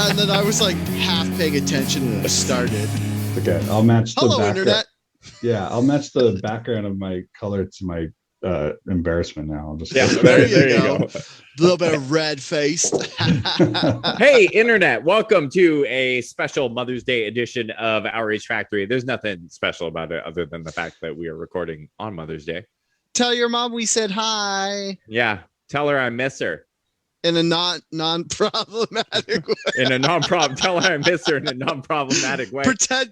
And then I was like half paying attention when it started. Okay, I'll match the Hello, internet. Yeah, I'll match the background of my color to my embarrassment now. I'll just there you go. A little bit of red faced. Hey, internet, welcome to a special Mother's Day edition of Outrage Factory. There's nothing special about it other than the fact that we are recording on Mother's Day. Tell your mom we said hi. Yeah, tell her I miss her. In a non-problematic way. Tell her I miss her in a non-problematic way. Pretend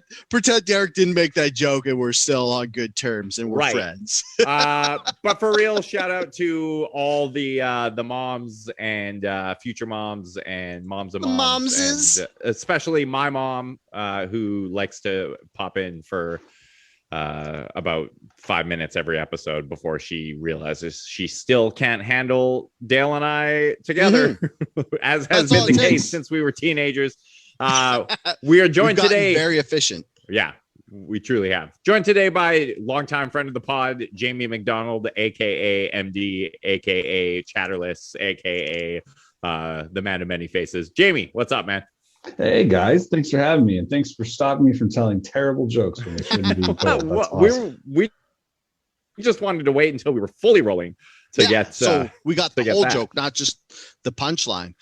Derek didn't make that joke and we're still on good terms and we're friends. But for real, shout out to all the moms and future moms and moms of moms. And especially my mom, who likes to pop in for about 5 minutes every episode before she realizes she still can't handle Dale and I together, as has been the case since we were teenagers. We are joined today. Very efficient. Yeah, we truly have. Joined today by longtime friend of the pod, Jayme McDonald, aka MD, aka Chatterless, aka the man of many faces. Jayme, what's up, man? Hey guys, thanks for having me, and thanks for stopping me from telling terrible jokes when they shouldn't be told. That's awesome. We just wanted to wait until we were fully rolling to get. So we got the whole joke, not just the punchline.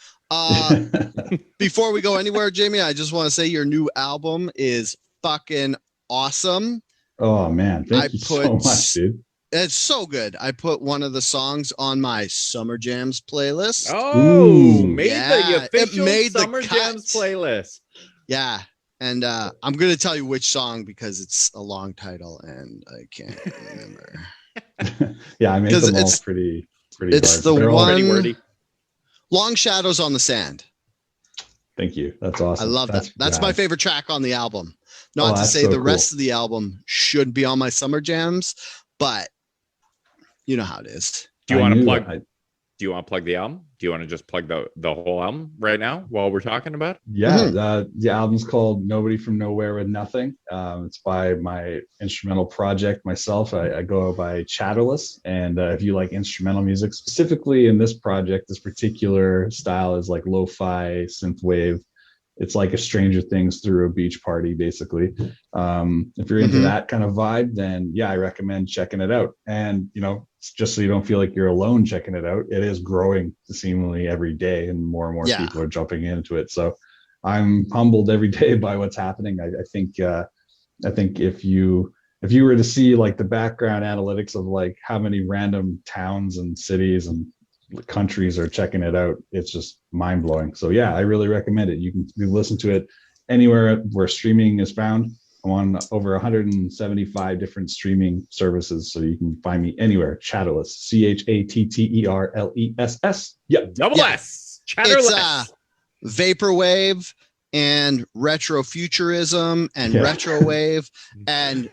Before we go anywhere, Jayme, I just want to say your new album is fucking awesome. Oh man, thank you so much, dude. It's so good. I put one of the songs on my Summer Jams playlist. Oh, the official Summer Jams playlist. Yeah. And I'm going to tell you which song because it's a long title and I can't remember. Yeah, I made them all pretty It's the one, wordy. Long Shadows on the Sand. Thank you. That's awesome. I love that. That's my favorite track on the album. Not to say the rest of the album should be on my Summer Jams, but you know how it is. Do you want to plug? Do you want to plug the album? Do you want to just plug the whole album right now while we're talking about it? Yeah, the album's called Nobody from Nowhere with Nothing. It's by my instrumental project myself. I go by Chatterless, and if you like instrumental music, specifically in this project, this particular style is like lo-fi synthwave. It's like a Stranger Things through a beach party, basically. If you're into that kind of vibe, then yeah, I recommend checking it out. And, you know, just so you don't feel like you're alone checking it out, it is growing seemingly every day and more people are jumping into it. So I'm humbled every day by what's happening. I think if you were to see like the background analytics of like how many random towns and cities and countries are checking it out, it's just mind-blowing. So yeah, I really recommend it. You can listen to it anywhere where streaming is found. I'm on over 175 different streaming services, so you can find me anywhere. Chatterless, Chatterless. Yep, double S. Chatterless. It's vaporwave and retrofuturism and retrowave, and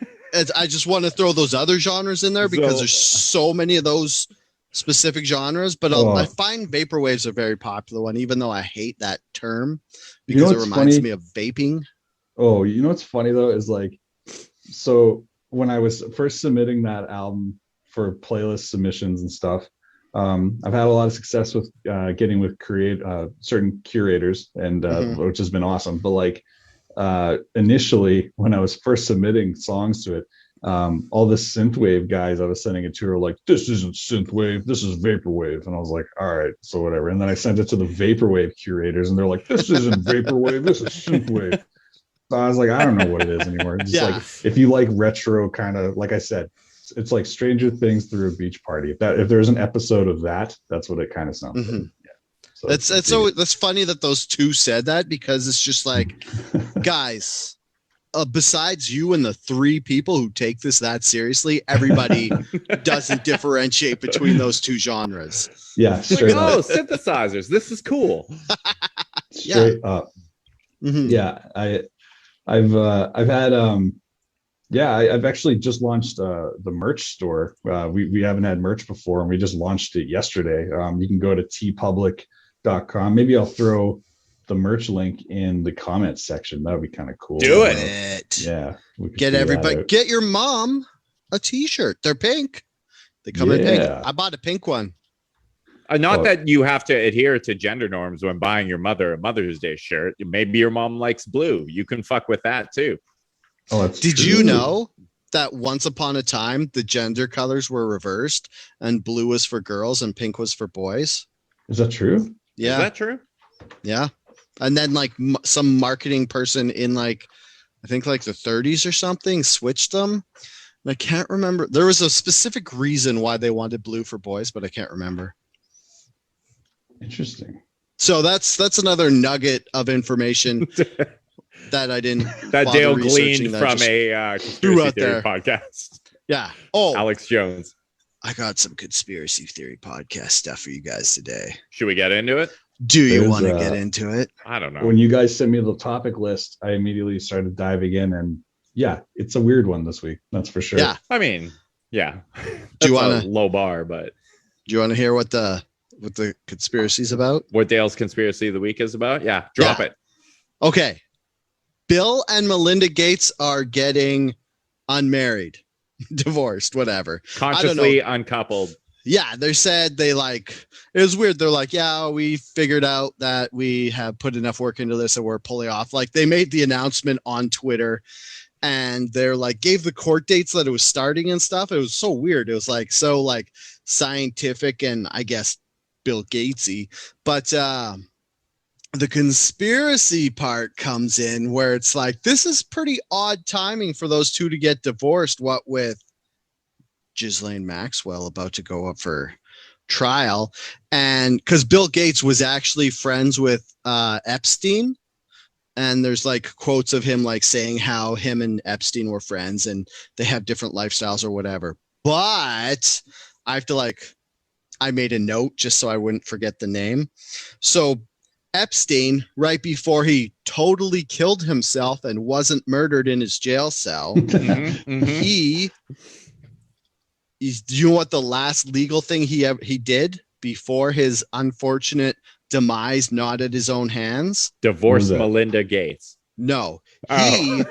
I just want to throw those other genres in there because there's so many of those specific genres, but I find vaporwaves a very popular one, even though I hate that term because it reminds me of vaping. Oh, you know what's funny though is like, so when I was first submitting that album for playlist submissions and stuff, I've had a lot of success with getting with certain curators, and which has been awesome. But like initially, when I was first submitting songs to it, all the synthwave guys I was sending it to were like, this isn't synthwave, this is vaporwave. And I was like, all right, so whatever. And then I sent it to the vaporwave curators and they're like, this isn't vaporwave, this is synthwave. So I was like, I don't know what it is anymore. It's just like, if you like retro kind of, like I said, it's like Stranger Things through a beach party. If there's an episode of that, that's what it kind of sounds like. Yeah. So that's funny that those two said that, because it's just like, guys, besides you and the three people who take this that seriously, everybody doesn't differentiate between those two genres. Yeah, straight up. Synthesizers. This is cool. Straight up. Yeah, I've actually just launched the merch store. We haven't had merch before, and we just launched it yesterday. You can go to tpublic.com. Maybe I'll throw the merch link in the comments section. That would be kind of cool. Do it. Yeah. Get your mom a t-shirt. They're pink. They come in pink. I bought a pink one. Not that you have to adhere to gender norms when buying your mother a Mother's Day shirt. Maybe your mom likes blue. You can fuck with that too. Oh, that's Did true. you know that once upon a time the gender colors were reversed and blue was for girls and pink was for boys? Is that true? Yeah. Is that true? Yeah. And then like some marketing person in like, I think like the 30s or something switched them. And I can't remember. There was a specific reason why they wanted blue for boys, but I can't remember. Interesting. So that's another nugget of information that I didn't. That Dale gleaned that from a conspiracy theory podcast. Yeah. Oh, Alex Jones. I got some conspiracy theory podcast stuff for you guys today. Should we get into it? Do you want to get into it? I don't know. When you guys sent me the topic list, I immediately started diving in, and yeah, it's a weird one this week. That's for sure. Yeah. I mean, yeah. Do you want a low bar, but do you want to hear what the conspiracy's about? What Dale's conspiracy of the week is about? Yeah, drop it. Okay. Bill and Melinda Gates are getting unmarried, divorced, whatever. Consciously uncoupled. Yeah, they said it was weird. They're like, yeah, we figured out that we have put enough work into this and we're pulling off. Like they made the announcement on Twitter and they're like, gave the court dates that it was starting and stuff. It was so weird. It was like, so like scientific and I guess Bill Gatesy, but the conspiracy part comes in where it's like, this is pretty odd timing for those two to get divorced. What with Ghislaine Maxwell about to go up for trial, and because Bill Gates was actually friends with Epstein, and there's like quotes of him like saying how him and Epstein were friends and they have different lifestyles or whatever. But I made a note just so I wouldn't forget the name. So Epstein, right before he totally killed himself and wasn't murdered in his jail cell, he do you know what the last legal thing he did before his unfortunate demise, not at his own hands? Divorced Melinda Gates. No. Oh.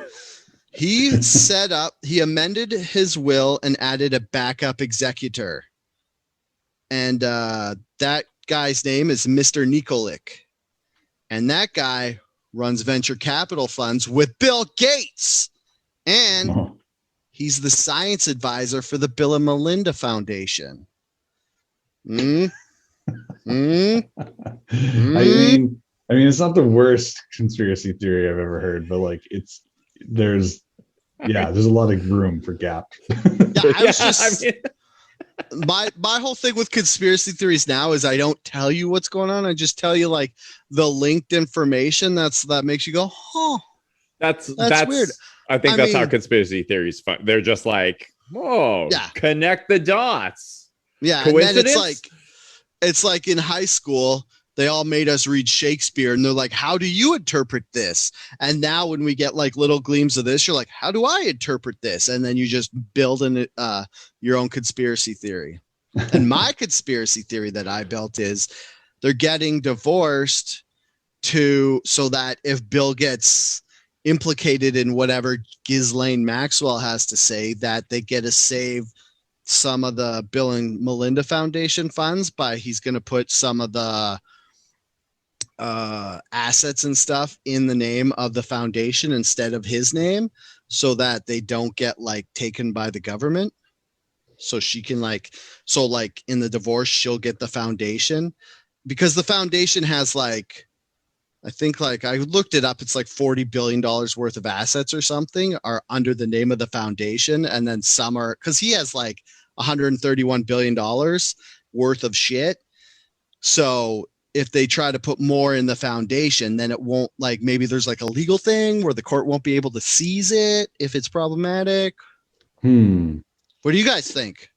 He amended his will and added a backup executor. And that guy's name is Mr. Nikolic. And that guy runs venture capital funds with Bill Gates. And he's the science advisor for the Bill and Melinda Foundation. I mean, it's not the worst conspiracy theory I've ever heard, but like there's a lot of room for gap. My whole thing with conspiracy theories now is I don't tell you what's going on. I just tell you like the linked information that makes you go, huh. That's weird. I think that's how conspiracy theories fun. They're just like, whoa, connect the dots. Yeah, and then it's like in high school, they all made us read Shakespeare, and they're like, how do you interpret this? And now when we get like little gleams of this, you're like, how do I interpret this? And then you just build your own conspiracy theory. And my conspiracy theory that I built is they're getting divorced so that if Bill gets implicated in whatever Ghislaine Maxwell has to say, that they get to save some of the Bill and Melinda Foundation funds he's going to put some of the assets and stuff in the name of the foundation instead of his name, so that they don't get like taken by the government. So she can in the divorce, she'll get the foundation, because the foundation has I think I looked it up. It's like $40 billion worth of assets or something are under the name of the foundation. And then some are, because he has like $131 billion worth of shit. So if they try to put more in the foundation, then it won't, maybe there's like a legal thing where the court won't be able to seize it if it's problematic. What do you guys think?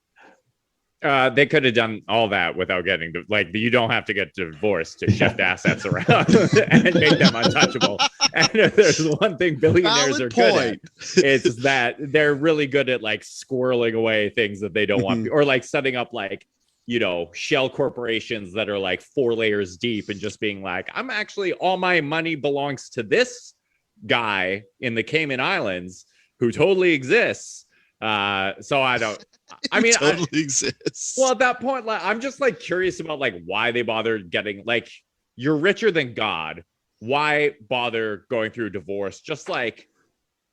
They could have done all that without getting you don't have to get divorced to shift assets around and make them untouchable. And if there's one thing billionaires are good at, it's that they're really good at squirreling away things that they don't want, or setting up shell corporations that are 4 layers deep and just being I'm actually, all my money belongs to this guy in the Cayman Islands who totally exists. So I don't. I mean, totally exists. Well, at that point, like, I'm just like curious about like why they bothered getting like you're richer than God. Why bother going through divorce? Just like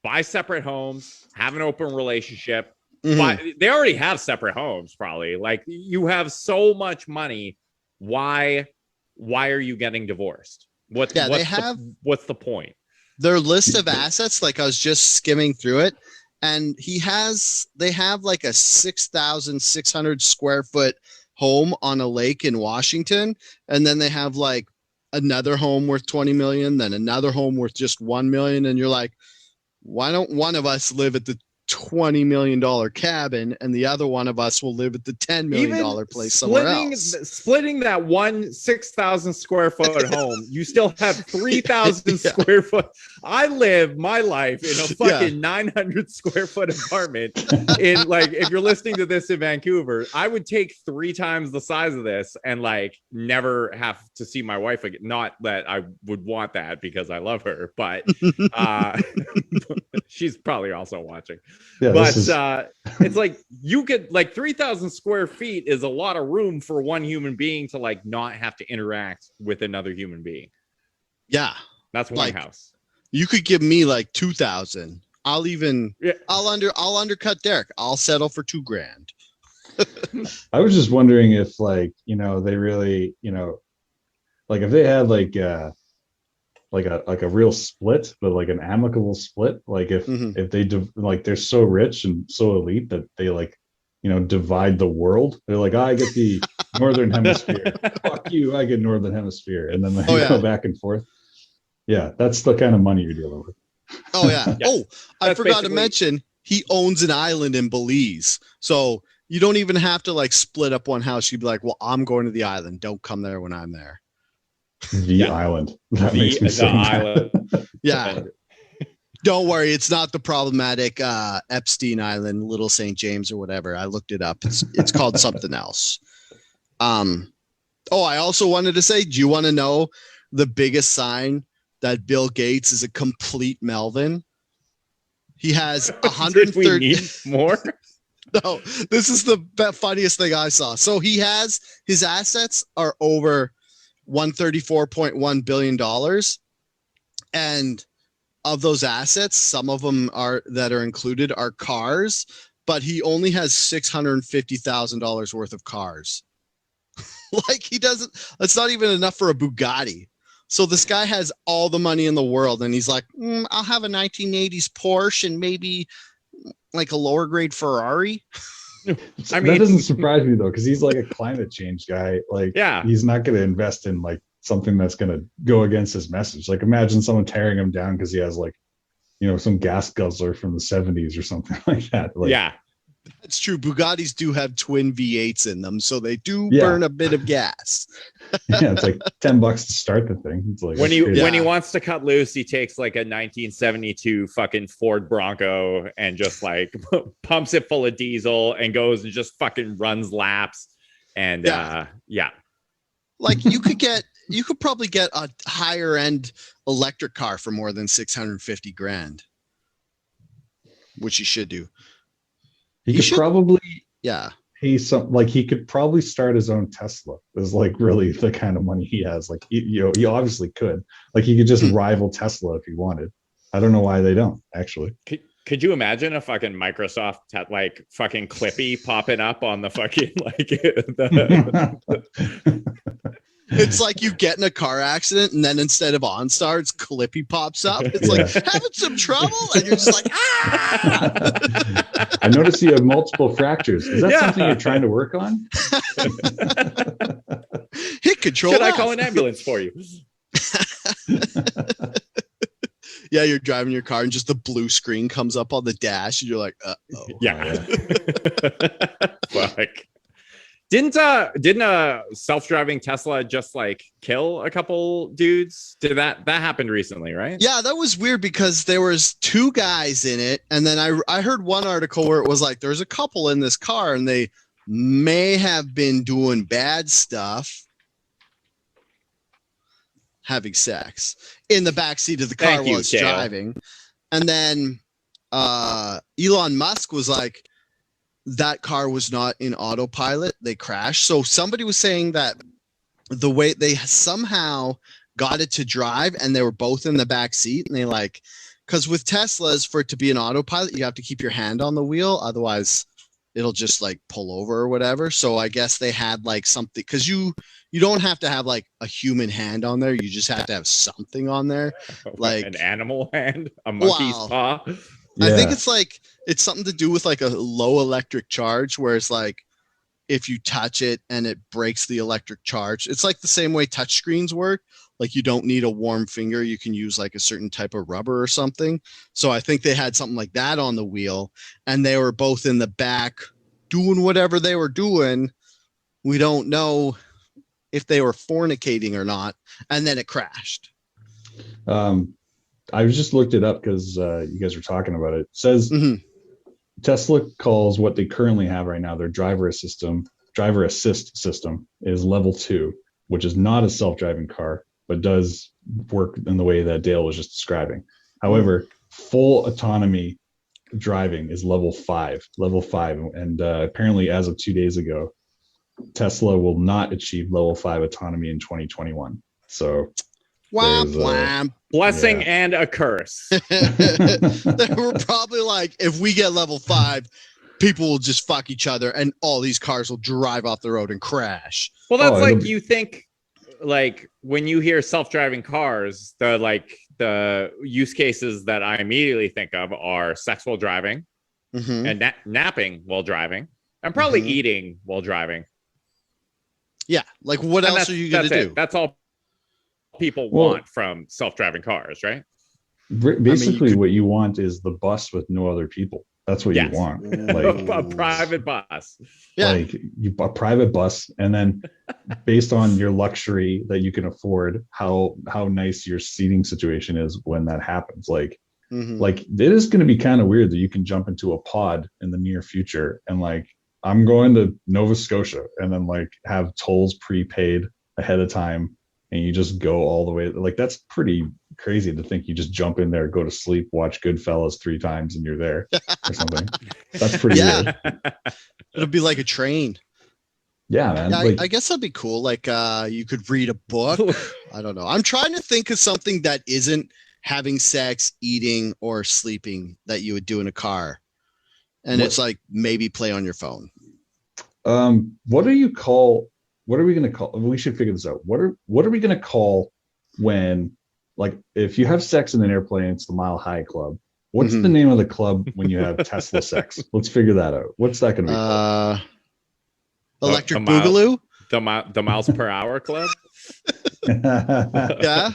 buy separate homes, have an open relationship. They already have separate homes, probably. Like you have so much money. Why are you getting divorced? What's the point? Their list of assets, like I was just skimming through it, and they have like a 6,600 square foot home on a lake in Washington, and then they have like another home worth 20 million, then another home worth just 1 million, and you're like, why don't one of us live at the $20 million cabin and the other one of us will live at the $10 million place somewhere else? Splitting that one 6,000 square foot home, you still have 3,000 square foot. I live my life in a fucking 900 square foot apartment in, like, if you're listening to this in Vancouver, I would take 3 times the size of this and like never have to see my wife again. Not that I would want that because I love her, but she's probably also watching. Yeah, but it's like you could like 3,000 square feet is a lot of room for one human being to like not have to interact with another human being. Yeah, that's one house. You could give me like 2,000. I'll undercut Derek. I'll settle for $2,000. I was just wondering if like, you know, they really, you know, like if they had like a real split, but like an amicable split, like if they like they're so rich and so elite that they like, you know, divide the world. They're like, I get the northern hemisphere. Fuck you, I get northern hemisphere, and then they go back and forth. Yeah, that's the kind of money you're dealing with. Oh yeah. Oh, I forgot to mention he owns an island in Belize, so you don't even have to like split up one house. You'd be like, well, I'm going to the island. Don't come there when I'm there. The island. That makes me the island. Yeah. Don't worry, it's not the problematic Epstein Island, Little St. James or whatever. I looked it up. It's called something else. I also wanted to say, do you want to know the biggest sign that Bill Gates is a complete Melvin? He has 130 we need more. No, this is the funniest thing I saw. So his assets are over $134.1 billion. And of those assets, some of them that are included are cars, but he only has $650,000 worth of cars. Like it's not even enough for a Bugatti. So this guy has all the money in the world and he's like, I'll have a 1980s Porsche and maybe like a lower grade Ferrari. I mean, that doesn't surprise me though, because he's like a climate change guy. Like, he's not going to invest in like something that's going to go against his message. Like, imagine someone tearing him down because he has like, you know, some gas guzzler from the 70s or something like that. Like, yeah, that's true. Bugattis do have twin V8s in them, so they do burn a bit of gas. Yeah, it's like $10 to start the thing. It's like when he wants to cut loose, he takes like a 1972 fucking Ford Bronco and just like pumps it full of diesel and goes and just fucking runs laps. And like you could probably get a higher end electric car for more than $650,000, which you should do. He could probably pay some, like he could probably start his own Tesla. Is like really the kind of money he has. Like he obviously could. Like he could just rival Tesla if he wanted. I don't know why they don't actually. Could you imagine a fucking Microsoft like fucking Clippy popping up on the fucking like It's like you get in a car accident and then instead of OnStar, it's Clippy pops up. It's like having some trouble, and you're just like, I notice you have multiple fractures. Is that something you're trying to work on? Hit control. Should I call an ambulance for you? Yeah, you're driving your car and just the blue screen comes up on the dash, and you're like, uh-oh. Yeah. Fuck. Didn't a self-driving Tesla just like kill a couple dudes? Did that happened recently, right? Yeah, that was weird because there was 2 guys in it, and then I heard one article where it was like there's a couple in this car and they may have been doing bad stuff, having sex in the backseat of the car while it's driving. And then Elon Musk was like, that car was not in autopilot. They crashed. So somebody was saying that the way they somehow got it to drive and they were both in the back seat, and they like, because with Teslas, for it to be an autopilot, you have to keep your hand on the wheel. Otherwise it'll just like pull over or whatever. So I guess they had like something, because you don't have to have like a human hand on there. You just have to have something on there. Like an animal hand, a monkey's paw. Yeah. I think it's like, it's something to do with like a low electric charge, where it's like, if you touch it and it breaks the electric charge, it's like the same way touch screens work. Like you don't need a warm finger. You can use like a certain type of rubber or something. So I think they had something like that on the wheel, and they were both in the back doing whatever they were doing. We don't know if they were fornicating or not. And then it crashed. I just looked it up because you guys were talking about it. It says Tesla calls what they currently have right now, their driver assist system is level 2, which is not a self-driving car, but does work in the way that Dale was just describing. However, full autonomy driving is level 5. And apparently as of 2 days ago, Tesla will not achieve level 5 autonomy in 2021. So blessing and a curse. They were probably like, if we get level 5, people will just fuck each other and all these cars will drive off the road and crash. Well, that's you think, like when you hear self-driving cars, the use cases that I immediately think of are sex while driving and napping while driving, and probably eating while driving. Yeah, like what else are you going to do? That's all people want from self-driving cars, right? Basically, what you want is the bus with no other people. That's what you want, like a private bus. Like a private bus, and then based on your luxury that you can afford, how nice your seating situation is when that happens. Like it is going to be kind of weird that you can jump into a pod in the near future, and like I'm going to Nova Scotia, and then like have tolls prepaid ahead of time, and you just go all the way. Like that's pretty crazy to think you just jump in there, go to sleep, watch Goodfellas 3 times, and you're there or something. That's pretty weird. It'll be like a train. Yeah, man. Yeah, I guess that'd be cool. Like you could read a book. I don't know. I'm trying to think of something that isn't having sex, eating, or sleeping that you would do in a car. And it's like maybe play on your phone. What are we going to call? We should figure this out. What are we going to call when, like, if you have sex in an airplane, it's the Mile High Club. What's the name of the club when you have Tesla sex? Let's figure that out. What's that going to be called? Electric Boogaloo? The miles per hour club? Yeah.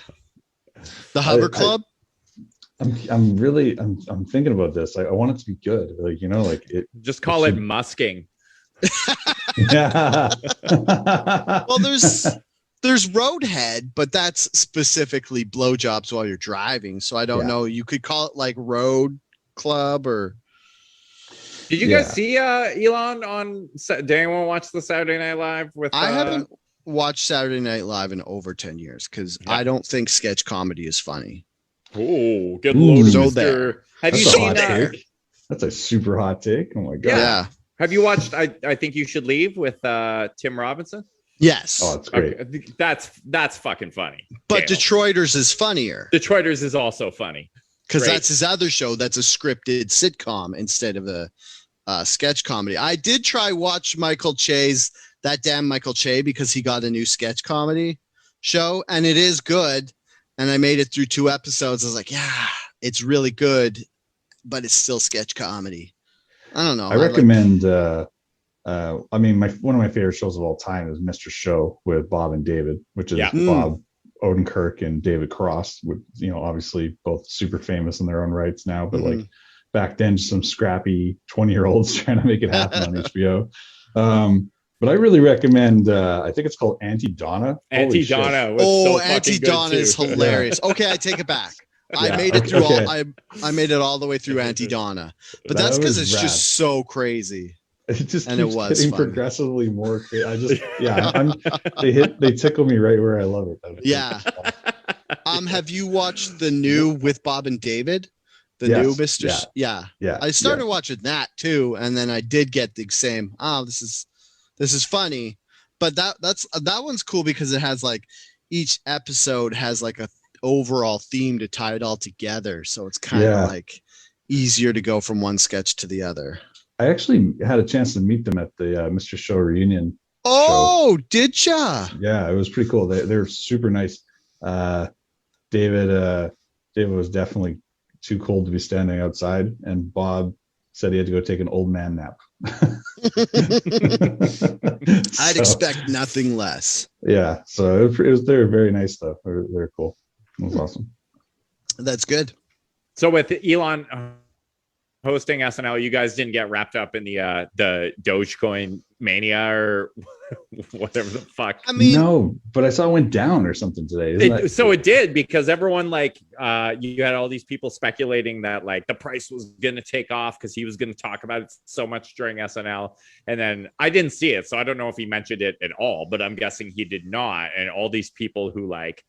The Hover Club? I'm thinking about this. I want it to be good. Like, you know, like it. Just call it musking. Yeah. Well, there's Roadhead, but that's specifically blowjobs while you're driving. So I don't know. You could call it like Road Club or. Did you guys see Elon on? Did anyone watch the Saturday Night Live with? I haven't watched Saturday Night Live in over 10 years because I don't think sketch comedy is funny. Oh, get loaded, so Mr. Have you seen that? That's a super hot take. Oh my god. Yeah. Have you watched I Think You Should Leave with Tim Robinson? Yes. Oh, that's great. Okay. That's fucking funny. But Dale. Detroiters is funnier. Detroiters is also funny. Because that's his other show. That's a scripted sitcom instead of a sketch comedy. I did try watch Michael Che's That Damn Michael Che because he got a new sketch comedy show, and it is good. And I made it through 2 episodes. I was like, yeah, it's really good, but it's still sketch comedy. I don't know. I recommend. I mean, one of my favorite shows of all time is Mr. Show with Bob and David, which is Bob Odenkirk and David Cross. With obviously both super famous in their own rights now, but like back then, just some scrappy 20-year-olds trying to make it happen on HBO. But I really recommend. I think it's called Auntie Donna. Auntie Donna. Was Auntie Donna is hilarious. Okay, I take it back. I made it through I made it all the way through Auntie Donna, but that's because it's just so crazy. It just keeps getting progressively more crazy. They tickle me right where I love it. Yeah. Have you watched the new With Bob and David? The new Mr. Yeah. I started watching that too, and then I did get the same. Oh, this is funny, but that one's cool because it has like each episode has like a overall theme to tie it all together, so it's kind of like easier to go from one sketch to the other. I actually had a chance to meet them at the Mr. Show reunion. Oh, did ya? Yeah, it was pretty cool. They're super nice. David was definitely too cold to be standing outside, and Bob said he had to go take an old man nap. I'd expect nothing less. Yeah, so they're very nice though. They're cool. It was awesome. That's good. So with Elon hosting SNL, you guys didn't get wrapped up in the Dogecoin mania or whatever the fuck. I mean, no, but I saw it went down or something today. So it did, because everyone like you had all these people speculating that like the price was going to take off because he was going to talk about it so much during SNL. And then I didn't see it, so I don't know if he mentioned it at all, but I'm guessing he did not. And all these people who like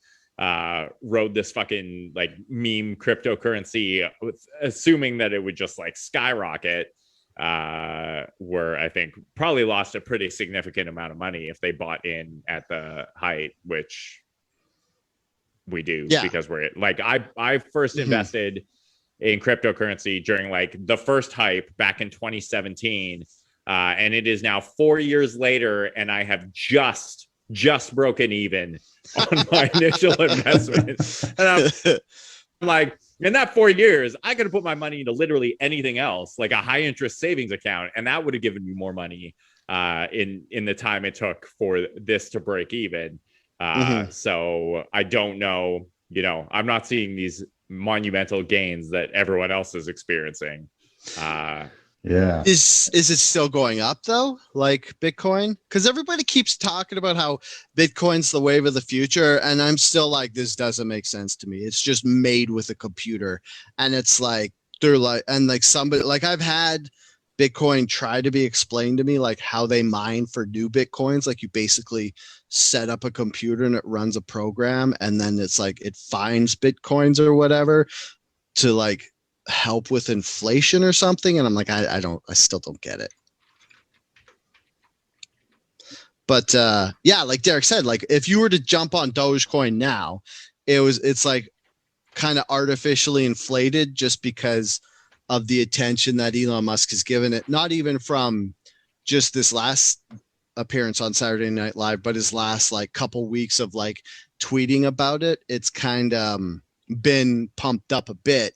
rode this fucking like meme cryptocurrency assuming that it would just like skyrocket were, I think, probably lost a pretty significant amount of money if they bought in at the height, which we do because we're like I first invested in cryptocurrency during like the first hype back in 2017, and it is now 4 years later, and I have just broken even on my initial investment. And I'm like, in that 4 years, I could have put my money into literally anything else, like a high interest savings account, and that would have given me more money in the time it took for this to break even. So I don't know, I'm not seeing these monumental gains that everyone else is experiencing. Yeah. Is it still going up though? Like Bitcoin? Because everybody keeps talking about how Bitcoin's the wave of the future, and I'm still like, this doesn't make sense to me. It's just made with a computer, and it's like they're like, and like somebody like I've had Bitcoin try to be explained to me like how they mine for new Bitcoins. Like you basically set up a computer and it runs a program, and then it's like it finds Bitcoins or whatever to like help with inflation or something, and I'm like, I still don't get it. But yeah, like Derek said, like if you were to jump on Dogecoin now, it's like kind of artificially inflated just because of the attention that Elon Musk has given it, not even from just this last appearance on Saturday Night Live, but his last like couple weeks of like tweeting about it. It's kind of been pumped up a bit.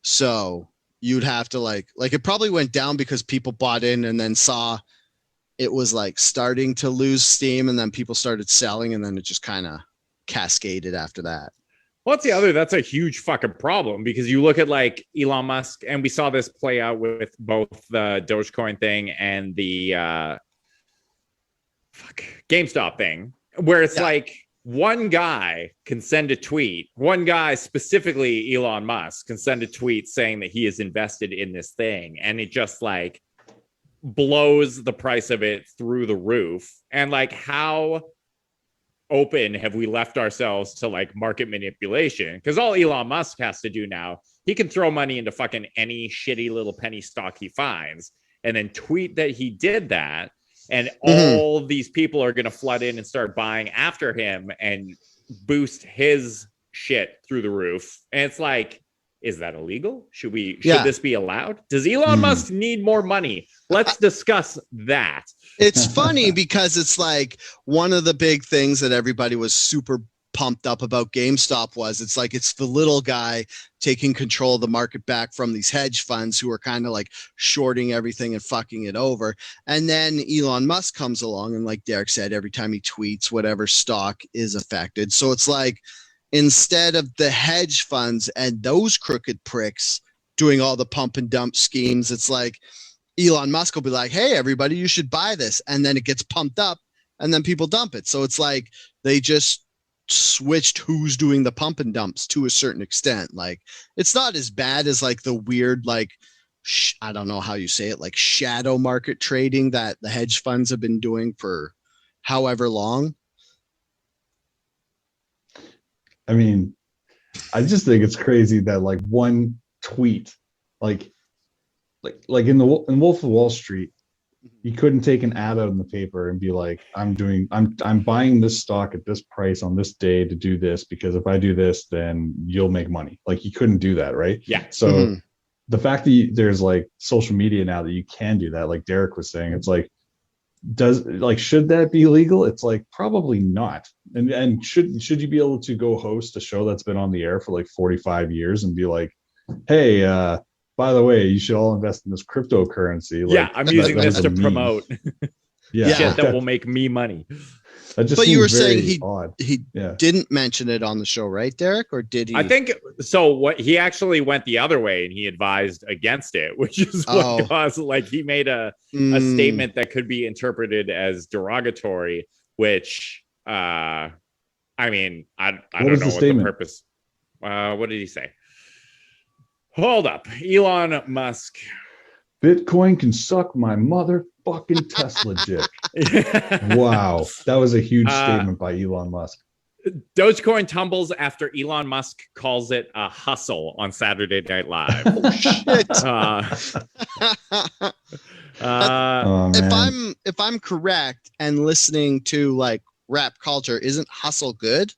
So you'd have to like it probably went down because people bought in and then saw it was like starting to lose steam, and then people started selling, and then it just kind of cascaded after that. Well, that's a huge fucking problem, because you look at like Elon Musk, and we saw this play out with both the Dogecoin thing and the GameStop thing, where it's like one guy can send a tweet, one guy, specifically Elon Musk, can send a tweet saying that he is invested in this thing, and it just like blows the price of it through the roof. And like, how open have we left ourselves to like market manipulation? Because all Elon Musk has to do now, he can throw money into fucking any shitty little penny stock he finds and then tweet that he did that, and all these people are going to flood in and start buying after him and boost his shit through the roof. And it's like, is that illegal? Should this be allowed? Does Elon Musk need more money? Let's discuss that. It's funny because it's like one of the big things that everybody was super pumped up about GameStop was it's the little guy taking control of the market back from these hedge funds who are kind of like shorting everything and fucking it over. And then Elon Musk comes along, and like Derek said, every time he tweets, whatever stock is affected. So it's like, instead of the hedge funds and those crooked pricks doing all the pump and dump schemes, it's like Elon Musk will be like, hey, everybody, you should buy this. And then it gets pumped up, and then people dump it. So it's like they just switched who's doing the pump and dumps to a certain extent. Like, it's not as bad as like the weird, like, I don't know how you say it, like shadow market trading that the hedge funds have been doing for however long. I mean, I just think it's crazy that like one tweet, like in Wolf of Wall Street, you couldn't take an ad out in the paper and be like, I'm buying this stock at this price on this day to do this, because if I do this, then you'll make money. Like, you couldn't do that, right? Yeah. So the fact that there's like social media now that you can do that, like Derek was saying, it's like, should that be legal? It's like, probably not. And should you be able to go host a show that's been on the air for like 45 years and be like, hey, by the way, you should all invest in this cryptocurrency. Like, yeah, I'm using this to promote shit that will make me money. But you were saying he yeah. didn't mention it on the show, right, Derek? Or did he? I think so. What he actually went the other way and he advised against it, which is what caused, like, he made a statement that could be interpreted as derogatory, which I mean, I don't know what the purpose. What did he say? Hold up, Elon Musk. Bitcoin can suck my motherfucking Tesla dick. Wow, that was a huge statement by Elon Musk. Dogecoin tumbles after Elon Musk calls it a hustle on Saturday Night Live. Oh shit! If I'm correct and listening to like rap culture, isn't hustle good?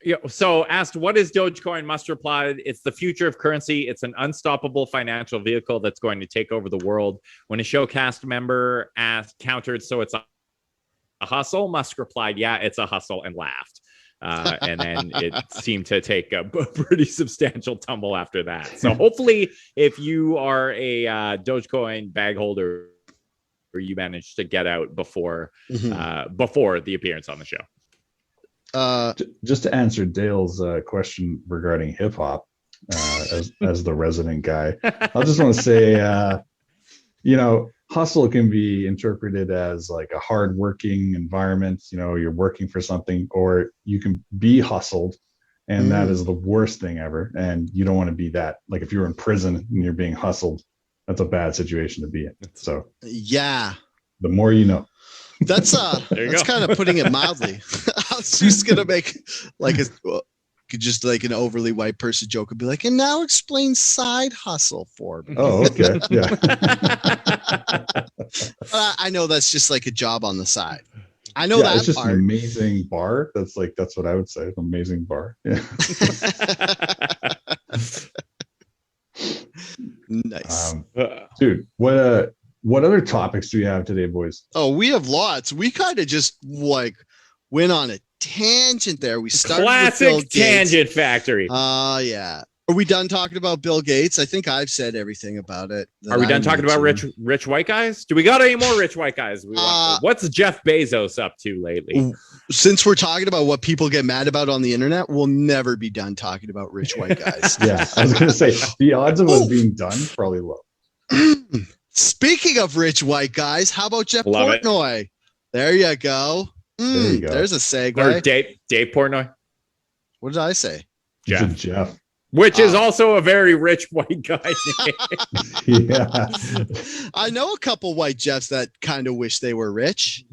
Yeah. So asked, what is Dogecoin? Musk replied, it's the future of currency. It's an unstoppable financial vehicle that's going to take over the world. When a show cast member countered, so it's a hustle, Musk replied, yeah, it's a hustle, and laughed. And then it seemed to take a pretty substantial tumble after that. So hopefully, if you are a Dogecoin bag holder, or you managed to get out before the appearance on the show. Just to answer Dale's question regarding hip hop, as the resident guy, I just want to say, hustle can be interpreted as like a hardworking environment. You're working for something, or you can be hustled, and that is the worst thing ever. And you don't want to be that. Like, if you're in prison and you're being hustled, that's a bad situation to be in. So yeah, the more you know. That's kind of putting it mildly. I was just gonna make like just like an overly white person joke and be like, and now explain side hustle for me. Oh, okay, yeah. I know that's just like a job on the side. I know it's just an amazing bar. That's what I would say. An amazing bar. Yeah. Nice, dude. What other topics do we have today, boys? Oh, we have lots. We kind of just like went on a tangent there. We started classic with Bill tangent Gates. factory. Yeah. Are we done talking about Bill Gates? I think I've said everything about it. Are we done talking about rich white guys? Do we got any more rich white guys? What's Jeff Bezos up to lately? Since we're talking about what people get mad about on the internet, we'll never be done talking about rich white guys. Yeah, I was going to say the odds of us being done probably low. Speaking of rich white guys, how about Jeff Portnoy? There you go. There you go. There's a segue. Or Dave Portnoy. What did I say? Jeff. Which is also a very rich white guy name. Yeah. I know a couple white Jeffs that kind of wish they were rich.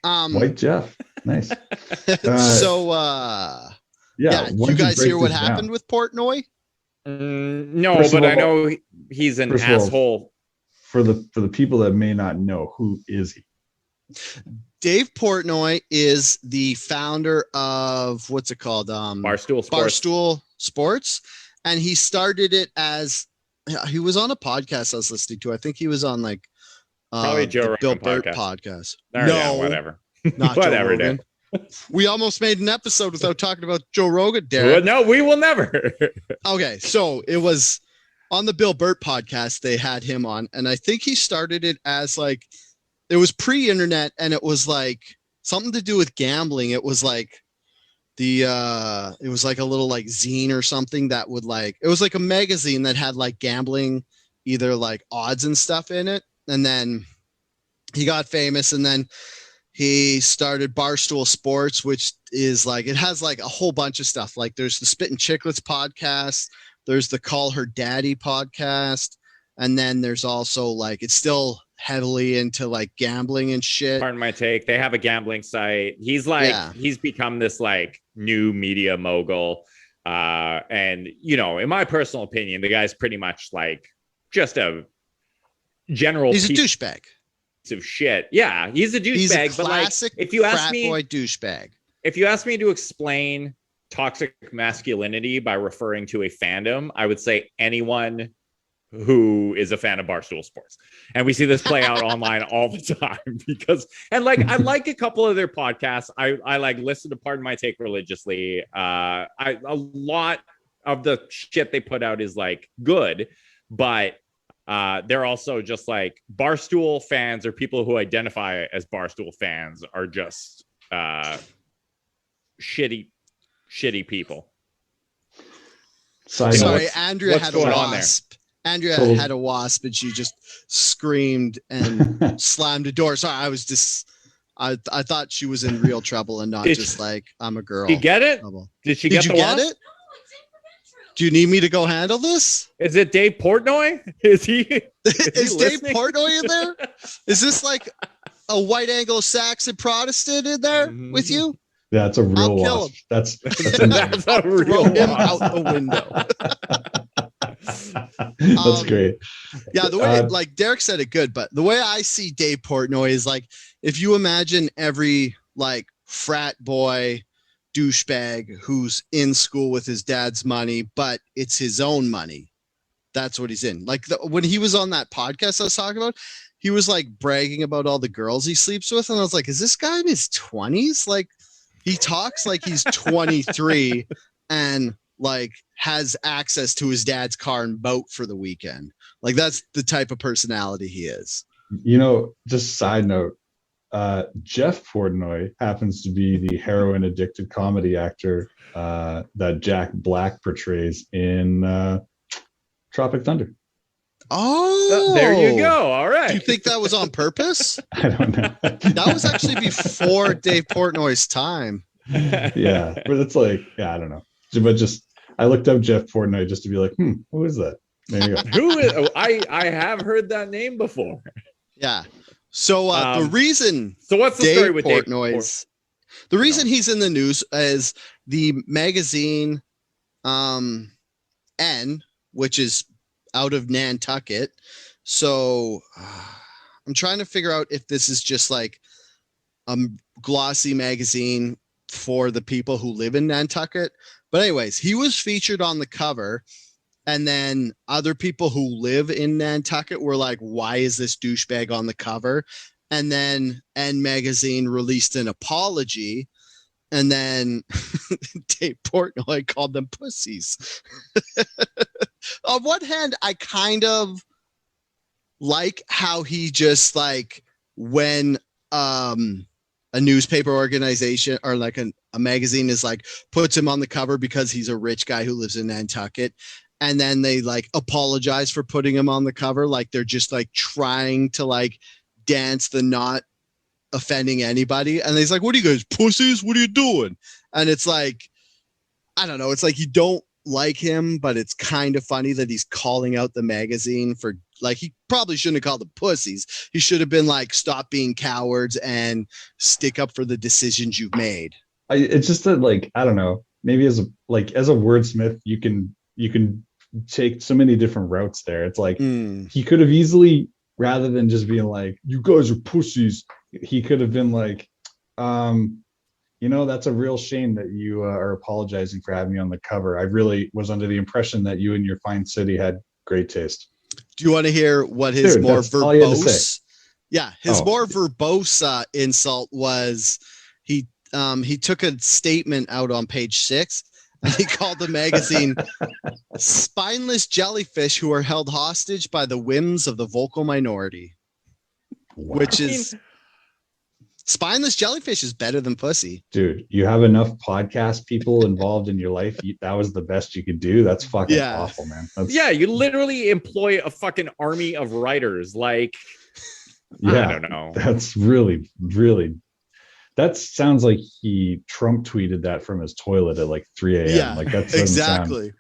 White Jeff. Nice. You guys hear what happened with Portnoy? No, but I know he's an asshole. For the people that may not know, who is he? Dave Portnoy is the founder of what's it called? Barstool Sports, and he started it as he was on a podcast I was listening to. I think he was on like probably Joe Bill Rogan Burt podcast. No, yeah, whatever. Not whatever. Joe Rogan. We almost made an episode without talking about Joe Rogan, Derek. No, we will never. Okay, so it was on the Bill Burt podcast. They had him on, and I think he started it as like it was pre-internet, and it was like something to do with gambling. It was like it was like a little like zine or something that would like it was like a magazine that had like gambling, either like odds and stuff in it, and then he got famous, and then he started Barstool Sports, which is like, it has like a whole bunch of stuff. Like there's the Spittin' Chicklets podcast. There's the Call Her Daddy podcast. And then there's also like, it's still heavily into like gambling and shit. Pardon my take. They have a gambling site. He's like, he's become this like new media mogul. And, you know, in my personal opinion, the guy's pretty much like just a general He's a douchebag. Of shit. Yeah, he's a douchebag. But like, if you ask me, boy douchebag. If you ask me to explain toxic masculinity by referring to a fandom, I would say anyone who is a fan of Barstool Sports. And we see this play out online all the time because, and like, I like a couple of their podcasts. I like listen to Pardon My Take religiously. A lot of the shit they put out is like good, but they're also just like Barstool fans or people who identify as Barstool fans are just shitty people. Sorry, Andrea had a wasp. Andrea had a wasp and she just screamed and slammed a door. Sorry, I thought she was in real trouble and not just like, I'm a girl. Did you get it? Trouble. Did she get the wasp? It? Do you need me to go handle this? Is it Dave Portnoy? Is Is Dave Portnoy in there? Is this like a white Anglo-Saxon Protestant in there with you? Yeah, it's a real wasp. That's a real him out the window. That's great. Yeah, the way like Derek said it good, but the way I see Dave Portnoy is like if you imagine every like frat boy douchebag who's in school with his dad's money, but it's his own money. That's what he's in. Like when he was on that podcast I was talking about, he was like bragging about all the girls he sleeps with, and I was like, is this guy in his 20s? Like he talks like he's 23 and like has access to his dad's car and boat for the weekend. Like that's the type of personality he is. You know, just side note, Jeff Portnoy happens to be the heroin addicted comedy actor that Jack Black portrays in Tropic Thunder. Oh, there you go. All right. Do you think that was on purpose? I don't know. That was actually before Dave Portnoy's time. Yeah, but it's like, yeah, I don't know. But just I looked up Jeff Portnoy just to be like, who is that? There you go. Who is? I have heard that name before. Yeah. So the reason. So what's the story with Dave Portnoy's? The reason he's in the news is the magazine, N, which is out of Nantucket. So I'm trying to figure out if this is just like a glossy magazine for the people who live in Nantucket. But anyways, he was featured on the cover, and then other people who live in Nantucket were like, why is this douchebag on the cover? And then N magazine released an apology, and then Dave Portnoy called them pussies. On one hand, I kind of like how he just like when a newspaper organization or like a magazine is like puts him on the cover because he's a rich guy who lives in Nantucket, and then they like apologize for putting him on the cover, like they're just like trying to like dance the not offending anybody. And he's like, what are you guys, pussies? What are you doing? And it's like, I don't know, it's like you don't like him, but it's kind of funny that he's calling out the magazine for like, he probably shouldn't have called them pussies. He should have been like, stop being cowards and stick up for the decisions you've made. It's just that, like, I don't know, maybe as a wordsmith, you can take so many different routes there. It's like he could have easily, rather than just being like, you guys are pussies, he could have been like, that's a real shame that you are apologizing for having me on the cover. I really was under the impression that you and your fine city had great taste. Do you want to hear what his more verbose? Yeah, his more verbose insult was he took a statement out on page 6. And he called the magazine spineless jellyfish who are held hostage by the whims of the vocal minority. Wow. Which is spineless jellyfish is better than pussy. Dude, you have enough podcast people involved in your life. That was the best you could do. That's fucking awful, man. You literally employ a fucking army of writers. Like, yeah, I don't know. That's really, really. That sounds like he Trump tweeted that from his toilet at like 3 a.m. Yeah, like that's exactly.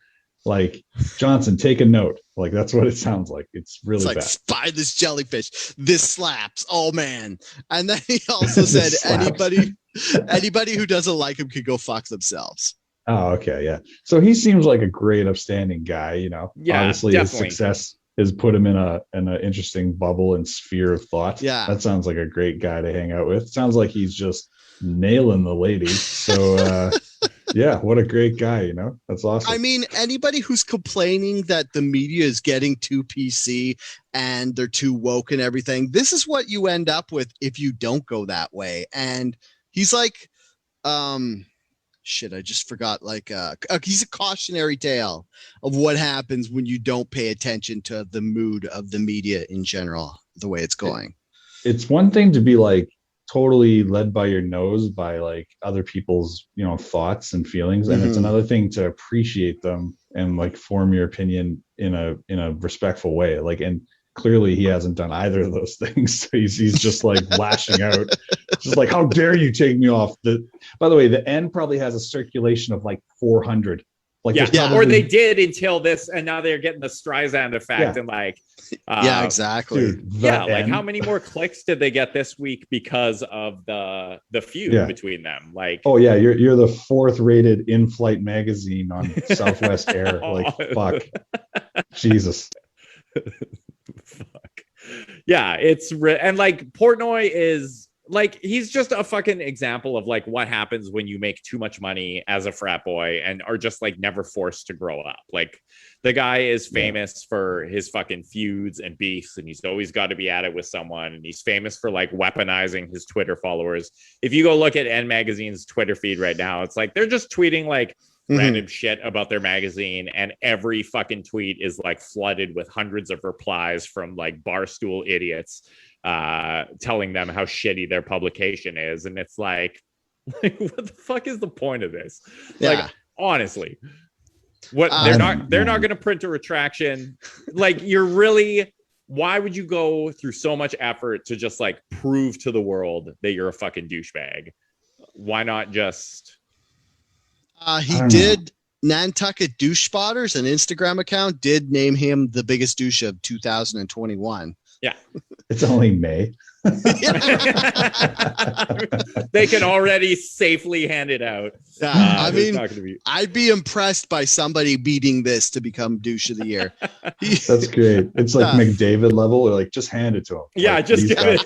Like, Johnson, take a note. Like, that's what it sounds like. It's really bad. Spineless jellyfish. This slaps. Oh man. And then he also said anybody who doesn't like him could go fuck themselves. Oh, okay, yeah. So he seems like a great, upstanding guy. Yeah, Obviously definitely. his success has put him in an interesting bubble and sphere of thought. Yeah, that sounds like a great guy to hang out with. Sounds like he's just nailing the ladies. So yeah, what a great guy. That's awesome. I mean, anybody who's complaining that the media is getting too PC and they're too woke and everything, this is what you end up with if you don't go that way. And he's like, shit, I just forgot. Like, he's a cautionary tale of what happens when you don't pay attention to the mood of the media in general, the way it's going. It's one thing to be like totally led by your nose by like other people's thoughts and feelings, and it's another thing to appreciate them and like form your opinion in a respectful way. Like, and clearly he hasn't done either of those things. So he's just like lashing out, just like, how dare you take me off. By the way, the N probably has a circulation of like 400. Like, yeah, or they did until this, and now they're getting the Streisand effect, and like, yeah, exactly. Dude, like how many more clicks did they get this week because of the feud between them? Like, oh yeah, you're the 4th rated in-flight magazine on Southwest Air. Like, fuck, Jesus. Fuck. Yeah, and like Portnoy is like, he's just a fucking example of like what happens when you make too much money as a frat boy and are just like never forced to grow up. Like, the guy is famous for his fucking feuds and beefs, and he's always got to be at it with someone, and he's famous for like weaponizing his Twitter followers. If you go look at N Magazine's Twitter feed right now, it's like they're just tweeting like random shit about their magazine, and every fucking tweet is like flooded with hundreds of replies from like Barstool idiots telling them how shitty their publication is. And it's like what the fuck is the point of this? Like, honestly, what they're not going to print a retraction. Like, why would you go through so much effort to just like prove to the world that you're a fucking douchebag? Why not just he did. Nantucket Douche Spotters, an Instagram account, did name him the biggest douche of 2021. Yeah. It's only May. They can already safely hand it out. I mean, I'd be impressed by somebody beating this to become douche of the year. That's great. It's like McDavid level, or like just hand it to him. Yeah, like, just give it.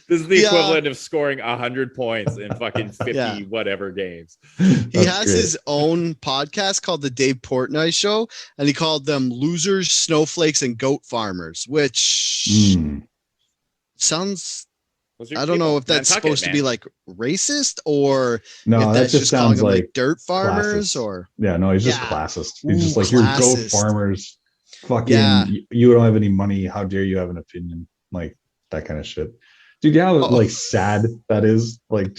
This is the equivalent of scoring 100 points in fucking 50 whatever games. He has his own podcast called The Dave Portnoy Show, and he called them Losers, Snowflakes, and Goat Farmers, which sounds... I don't know if that's supposed to be like racist, or no, if that's that just sounds like dirt farmers, classist. or no, he's just classist. He's just like, you're goat farmers. Fucking, you don't have any money. How dare you have an opinion? Like that kind of shit. Dude, yeah, like sad that is. Like,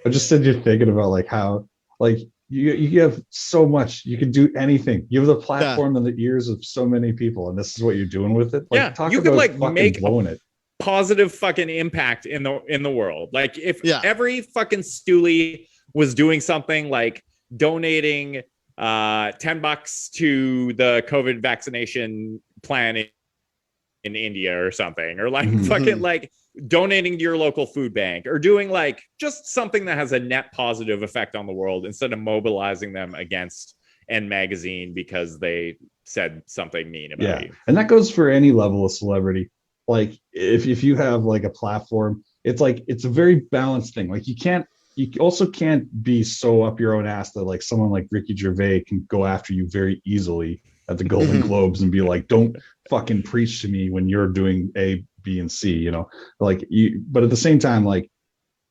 I just said you're thinking about like how like you have so much, you can do anything. You have the platform in the ears of so many people, and this is what you're doing with it. Like, talk you about could like make blowing it. Positive fucking impact in the world. Like, if every fucking stoolie was doing something like donating $10 to the COVID vaccination plan in India or something, or like fucking like donating to your local food bank, or doing like just something that has a net positive effect on the world, instead of mobilizing them against N Magazine because they said something mean about you. And that goes for any level of celebrity. Like, if you have like a platform, it's like, it's a very balanced thing. Like, you also can't be so up your own ass that like someone like Ricky Gervais can go after you very easily at the Golden Globes and be like, don't fucking preach to me when you're doing A, B, and C, like but at the same time, like,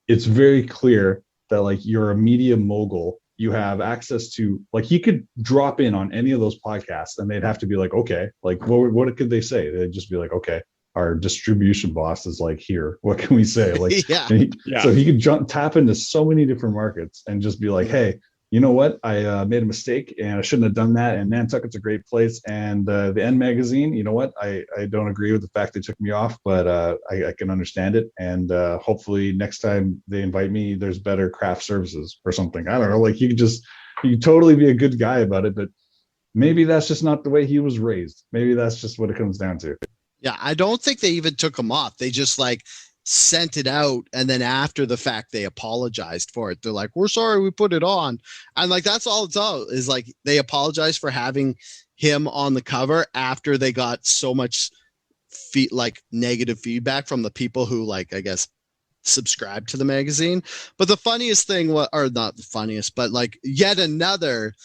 it's very clear that like you're a media mogul. You have access to, like, he could drop in on any of those podcasts and they'd have to be like, okay, like what could they say? They'd just be like, okay, our distribution boss is like, here, what can we say? Like, so he could tap into so many different markets and just be like, hey, you know what? I made a mistake and I shouldn't have done that. And Nantucket's a great place. And the N Magazine, you know what? I don't agree with the fact they took me off, but I can understand it. And hopefully next time they invite me, there's better craft services or something. I don't know. Like, you could totally be a good guy about it, but maybe that's just not the way he was raised. Maybe that's just what it comes down to. Yeah, I don't think they even took him off. They just like sent it out, and then after the fact they apologized for it. They're like, we're sorry we put it on. And like that's all it's all is, like they apologized for having him on the cover after they got so much negative feedback from the people who, like, I guess subscribe to the magazine. But the funniest thing was, or not the funniest, but like yet another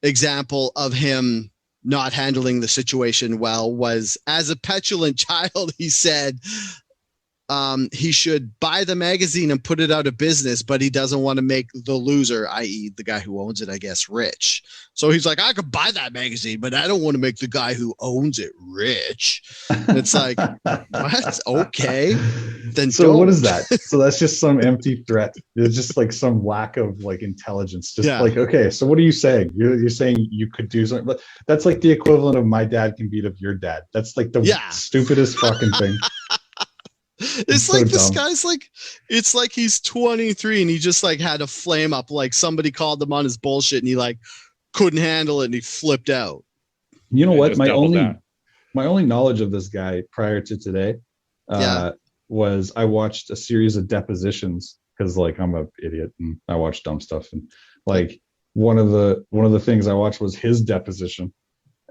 example of him not handling the situation well was, as a petulant child, he said he should buy the magazine and put it out of business, but he doesn't want to make the loser, i.e. the guy who owns it, I guess, rich. So he's like, I could buy that magazine, but I don't want to make the guy who owns it rich. And it's like, what? Okay. Then so don't. What is that? So that's just some empty threat. It's just like some lack of like intelligence. Just like, okay, so what are you saying? You're saying you could do something, but that's like the equivalent of my dad can beat up your dad. That's like the stupidest fucking thing. It's like so this dumb. Guy's like, it's like he's 23 and he just like had a flame up. Like somebody called him on his bullshit and he like couldn't handle it and he flipped out. You know what? My only knowledge of this guy prior to today was I watched a series of depositions, because like I'm an idiot and I watch dumb stuff, and like one of the things I watched was his deposition,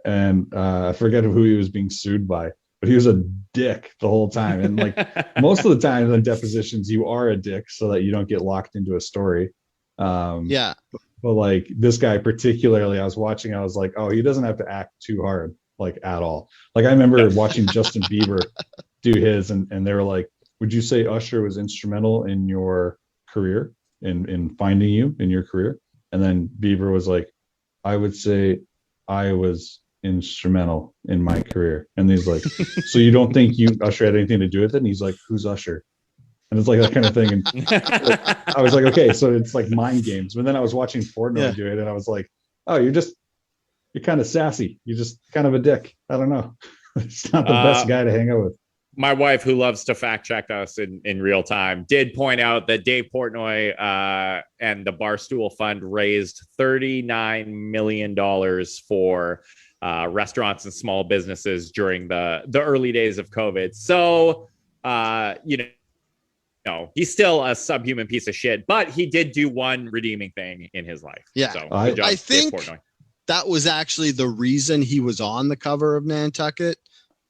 and I forget who he was being sued by. But he was a dick the whole time. And like most of the time in depositions, you are a dick so that you don't get locked into a story. But like this guy particularly, I was watching, I was like, oh, he doesn't have to act too hard, like at all. Like I remember watching Justin Bieber do his, and they were like, would you say Usher was instrumental in your career, in finding you in your career? And then Bieber was like, I would say I was instrumental in my career. And he's like, so you don't think Usher had anything to do with it? And he's like, who's Usher? And it's like that kind of thing. And I was like, okay, so it's like mind games. But then I was watching Portnoy do it, and I was like, oh, you're kind of sassy. You're just kind of a dick. I don't know. It's not the best guy to hang out with. My wife, who loves to fact check us in real time, did point out that Dave Portnoy and the Barstool Fund raised $39 million for restaurants and small businesses during the early days of COVID. So, he's still a subhuman piece of shit, but he did do one redeeming thing in his life. Yeah. So I think that was actually the reason he was on the cover of Nantucket,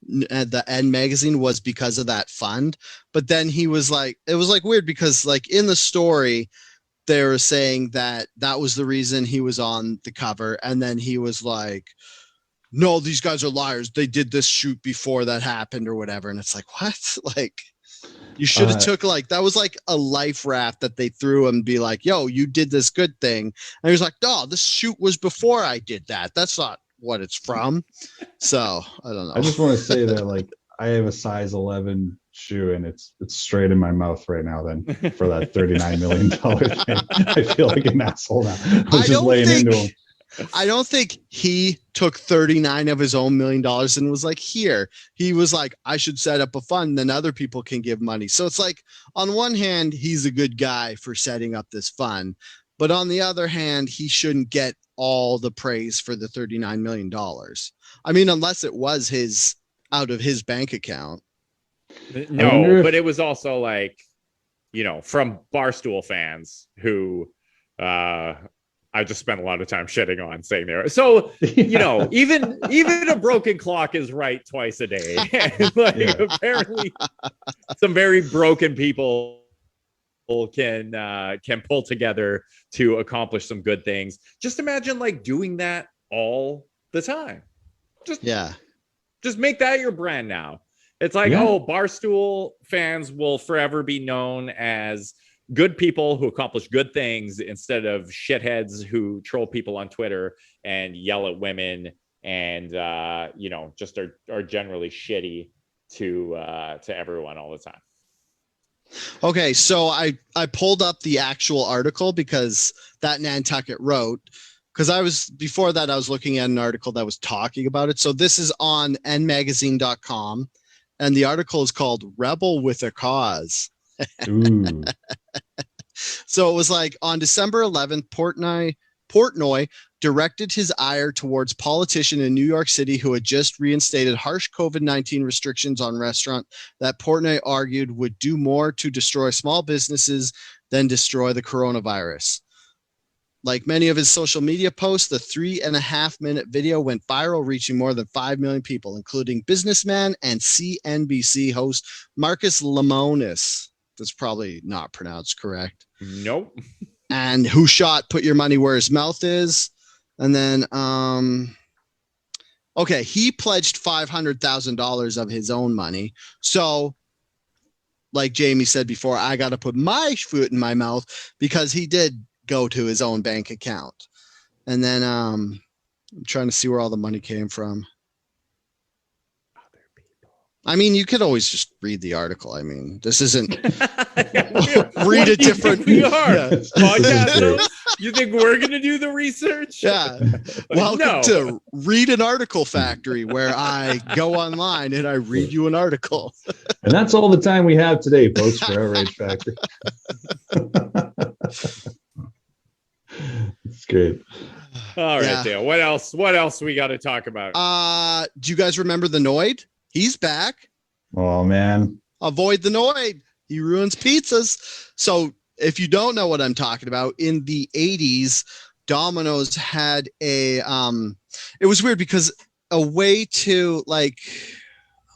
the N magazine, was because of that fund. But then he was like, it was like weird because like in the story, they were saying that was the reason he was on the cover. And then he was like, no, these guys are liars. They did this shoot before that happened or whatever. And it's like, what? Like, you should have took like, that was like a life raft that they threw him and be like, yo, you did this good thing. And he was like, no, this shoot was before I did that. That's not what it's from. So I don't know. I just want to say that like I have a size 11 shoe and it's straight in my mouth right now then for that $39 million thing. I feel like an asshole now. I was just laying into him. I don't think he took 39 of his own $1 million and was like, here. He was like, I should set up a fund, then other people can give money. So it's like, on one hand, he's a good guy for setting up this fund. But on the other hand, he shouldn't get all the praise for the $39 million. I mean, unless it was out of his bank account. No, but it was also like, from Barstool fans who, I just spent a lot of time shitting on saying there. So, even a broken clock is right twice a day. And like apparently some very broken people can pull together to accomplish some good things. Just imagine like doing that all the time. Just make that your brand now. It's like, Barstool fans will forever be known as good people who accomplish good things instead of shitheads who troll people on Twitter and yell at women and just are generally shitty to everyone all the time. Okay, so I pulled up the actual article because that Nantucket wrote, because before that I was looking at an article that was talking about it. So this is on nmagazine.com and the article is called Rebel with a Cause. So it was like on December 11th, Portnoy Portnoy directed his ire towards politician in New York City who had just reinstated harsh COVID-19 restrictions on restaurant that Portnoy argued would do more to destroy small businesses than destroy the coronavirus. Like many of his social media posts, the 3.5-minute video went viral, reaching more than 5 million people, including businessman and CNBC host Marcus Lemonis. That's probably not pronounced correct. Nope. And who shot Put Your Money Where His Mouth Is. And then, okay, he pledged $500,000 of his own money. So, like Jayme said before, I got to put my foot in my mouth because he did go to his own bank account. And then I'm trying to see where all the money came from. I mean, you could always just read the article. I mean, this isn't read a different. We are podcast. You think we're gonna do the research? Yeah. Welcome to Read an Article Factory, where I go online and I read you an article. And that's all the time we have today, folks, for Outrage Factory. It's great. All right, Dale. What else? What else we got to talk about? Do you guys remember the Noid? He's back. Oh man. Avoid the Noid. He ruins pizzas. So if you don't know what I'm talking about, in the 80s, Domino's had a it was weird because a way to, like,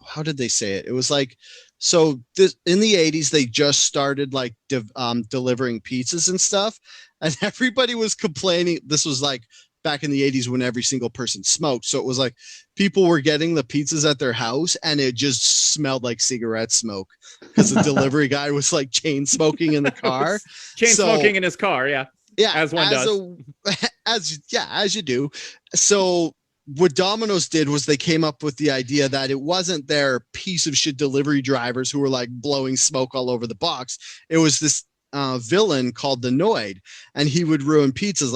how did they say it? It was like, so this, in the 80s, they just started like delivering pizzas and stuff, and everybody was complaining. This was like back in the 80s when every single person smoked. So it was like people were getting the pizzas at their house and it just smelled like cigarette smoke because the delivery guy was like chain smoking in the car. Smoking in his car. Yeah. Yeah. As one does. As you do. So what Domino's did was they came up with the idea that it wasn't their piece of shit delivery drivers who were like blowing smoke all over the box. It was this villain called the Noid, and he would ruin pizzas.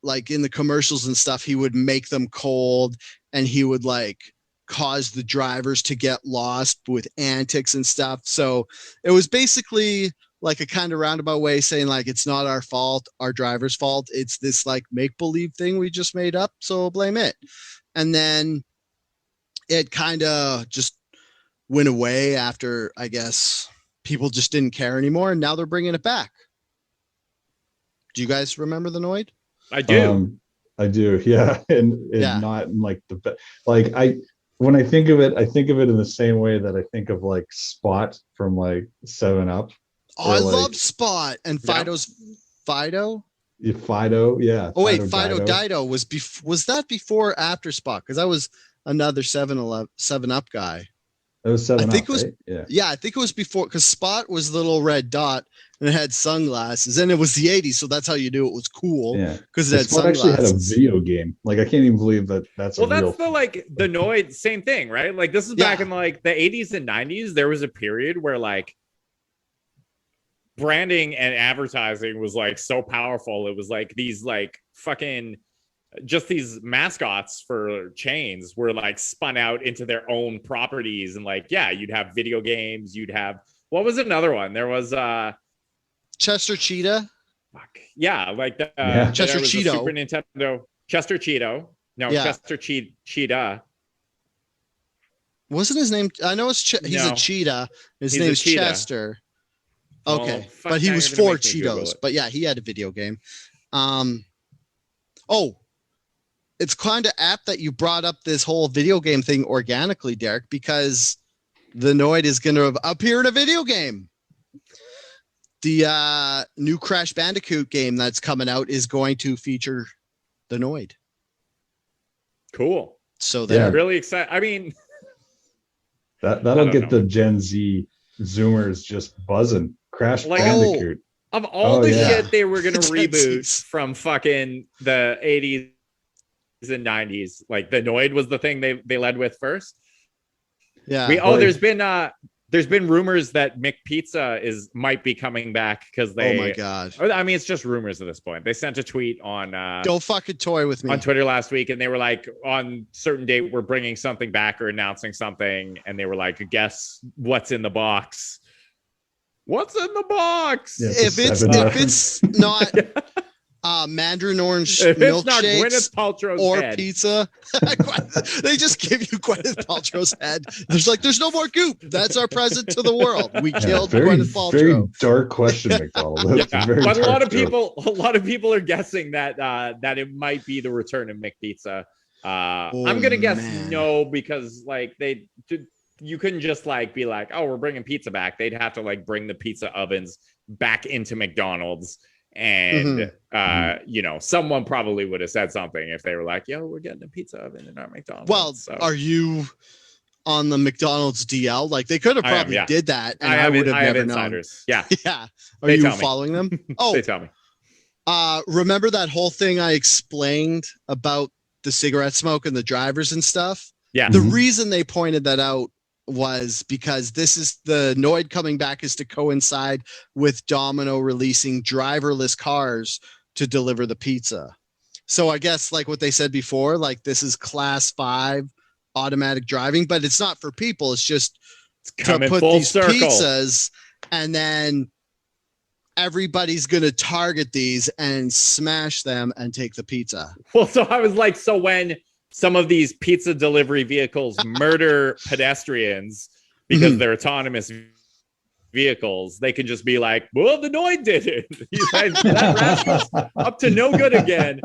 Like in the commercials and stuff, he would make them cold, and he would like cause the drivers to get lost with antics and stuff. So it was basically like a kind of roundabout way saying like, it's not our fault, our driver's fault. It's this like make-believe thing we just made up, so blame it. And then it kind of just went away after, I guess, people just didn't care anymore, and now they're bringing it back. Do you guys remember the Noid? I do. I do. Yeah. And Yeah. Not in like the like when I think of it in the same way that I think of like Spot from like 7-Up. Oh, I love Spot and Fido's Fido. Fido, yeah. Oh wait, Fido Dido was that before or after Spot? Because I was another 7-Up guy. That was 7-Up. I think it was, right? yeah, I think it was before, because Spot was the little red dot and it had sunglasses, and it was the 80s, so that's how you knew it was cool. Yeah, because it had Spot sunglasses. actually had a video game. Like, I can't even believe that's well, that's the like the Noid, same thing, right? Like, this is back in like the 80s and 90s. There was a period where like branding and advertising was like so powerful. It was like these like fucking just these mascots for chains were like spun out into their own properties, and like, yeah, you'd have video games, you'd have, what was another one? There was Chester Cheetah. Fuck yeah, like the Chester Cheeto. Super Nintendo Chester Cheeto. No, Yeah. Chester Cheetah. Wasn't his name? I know he's a cheetah. His name's Chester. Okay, Well, but he now was you're gonna for make me Google Cheetos. it. But yeah, he had a video game. It's kind of apt that you brought up this whole video game thing organically, Derek, because the Noid is going to appear in a video game. The new Crash Bandicoot game that's coming out is going to feature the Noid. Cool. So they're Really excited. I mean, that'll get the Gen Z Zoomers just buzzing. Crash Like, Bandicoot. of all the shit they were going to Gen reboot Zs. from fucking the 80s and 90s, like the Noid was the thing they led with first. Yeah. There's been rumors that McPizza might be coming back because they. Oh my god. I mean, it's just rumors at this point. They sent a tweet on Don't fucking toy with me. on Twitter last week, and they were like, on certain date we're bringing something back or announcing something, and they were like, guess what's in the box. What's in the box? Yeah, If it's not Mandarin orange If it's not milkshakes Gwyneth Paltrow's or head. pizza. They just give you Gwyneth Paltrow's head. There's no more goop. That's our present to the world. We killed Gwyneth Paltrow. Very dark question, McDonald. Yeah, but a lot of people are guessing that that it might be the return of McPizza. I'm gonna guess no, because like you couldn't just like be like, oh, we're bringing pizza back. They'd have to like bring the pizza ovens back into McDonald's. And you know, someone probably would have said something if they were like, yo, we're getting a pizza oven in our McDonald's. Well, so. Are you on the McDonald's DL? Like they could have probably did that, and I would have never insiders. known. Yeah. Are you following them? Oh, they tell me. Remember that whole thing I explained about the cigarette smoke and the drivers and stuff? Yeah. The reason they pointed that out was because this is the Noid coming back is to coincide with Domino releasing driverless cars to deliver the pizza. So I guess like what they said before, like this is class 5 automatic driving, but it's not for people. It's just to put these pizzas, and then everybody's going to target these and smash them and take the pizza. Well, so I was like, so when some of these pizza delivery vehicles murder pedestrians because they're autonomous vehicles, they can just be like, well, the Noid did it. That rascal's up to no good again.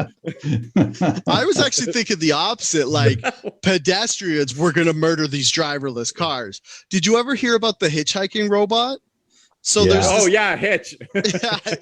I was actually thinking the opposite, like pedestrians were going to murder these driverless cars. Did you ever hear about the hitchhiking robot? So there's Hitch.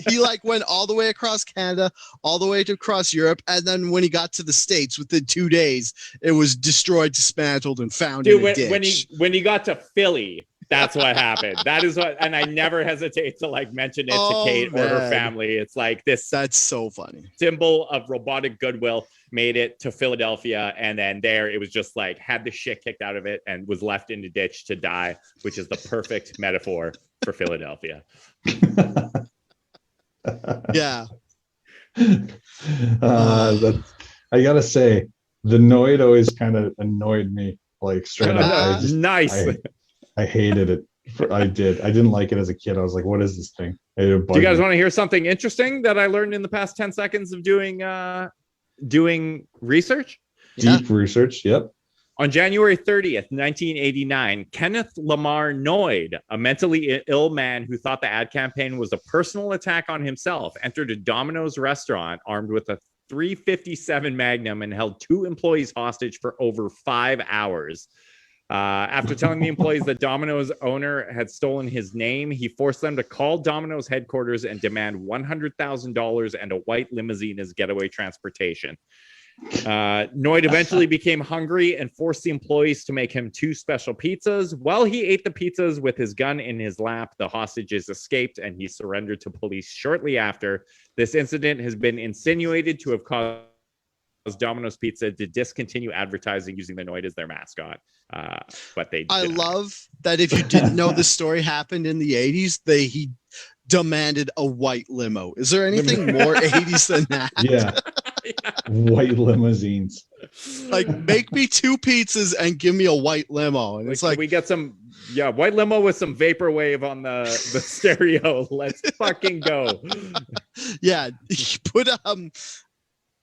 He like went all the way across Canada, all the way to across Europe, and then when he got to the States, within 2 days, it was destroyed, dismantled, and found in a ditch. When he got to Philly, that's what happened. That is what, and I never hesitate to like mention it to Kate or her family. It's like this. That's so funny. Symbol of robotic goodwill made it to Philadelphia, and then there it was just like had the shit kicked out of it and was left in the ditch to die, which is the perfect metaphor for Philadelphia. Yeah. I gotta say, the Noid always kind of annoyed me. Like straight up, I hated it. I didn't like it as a kid. I was like, what is this thing? Do you guys want to hear something interesting that I learned in the past 10 seconds of doing research? Deep research. Yep. On January 30th, 1989, Kenneth Lamar Noid, a mentally ill man who thought the ad campaign was a personal attack on himself, entered a Domino's restaurant armed with a .357 Magnum and held 2 employees hostage for over 5 hours. After telling the employees that Domino's owner had stolen his name, he forced them to call Domino's headquarters and demand $100,000 and a white limousine as getaway transportation. Noid eventually became hungry and forced the employees to make him 2 special pizzas. While he ate the pizzas with his gun in his lap, the hostages escaped and he surrendered to police shortly after. This incident has been insinuated to have caused Domino's Pizza to discontinue advertising using the Noid as their mascot. But they I love that if you didn't know this story happened in the 80s, he demanded a white limo. Is there anything more 80s than that? Yeah. White limousines. Like, make me 2 pizzas and give me a white limo. And it's like, we get some white limo with some vaporwave on the stereo. Let's fucking go. Yeah. Put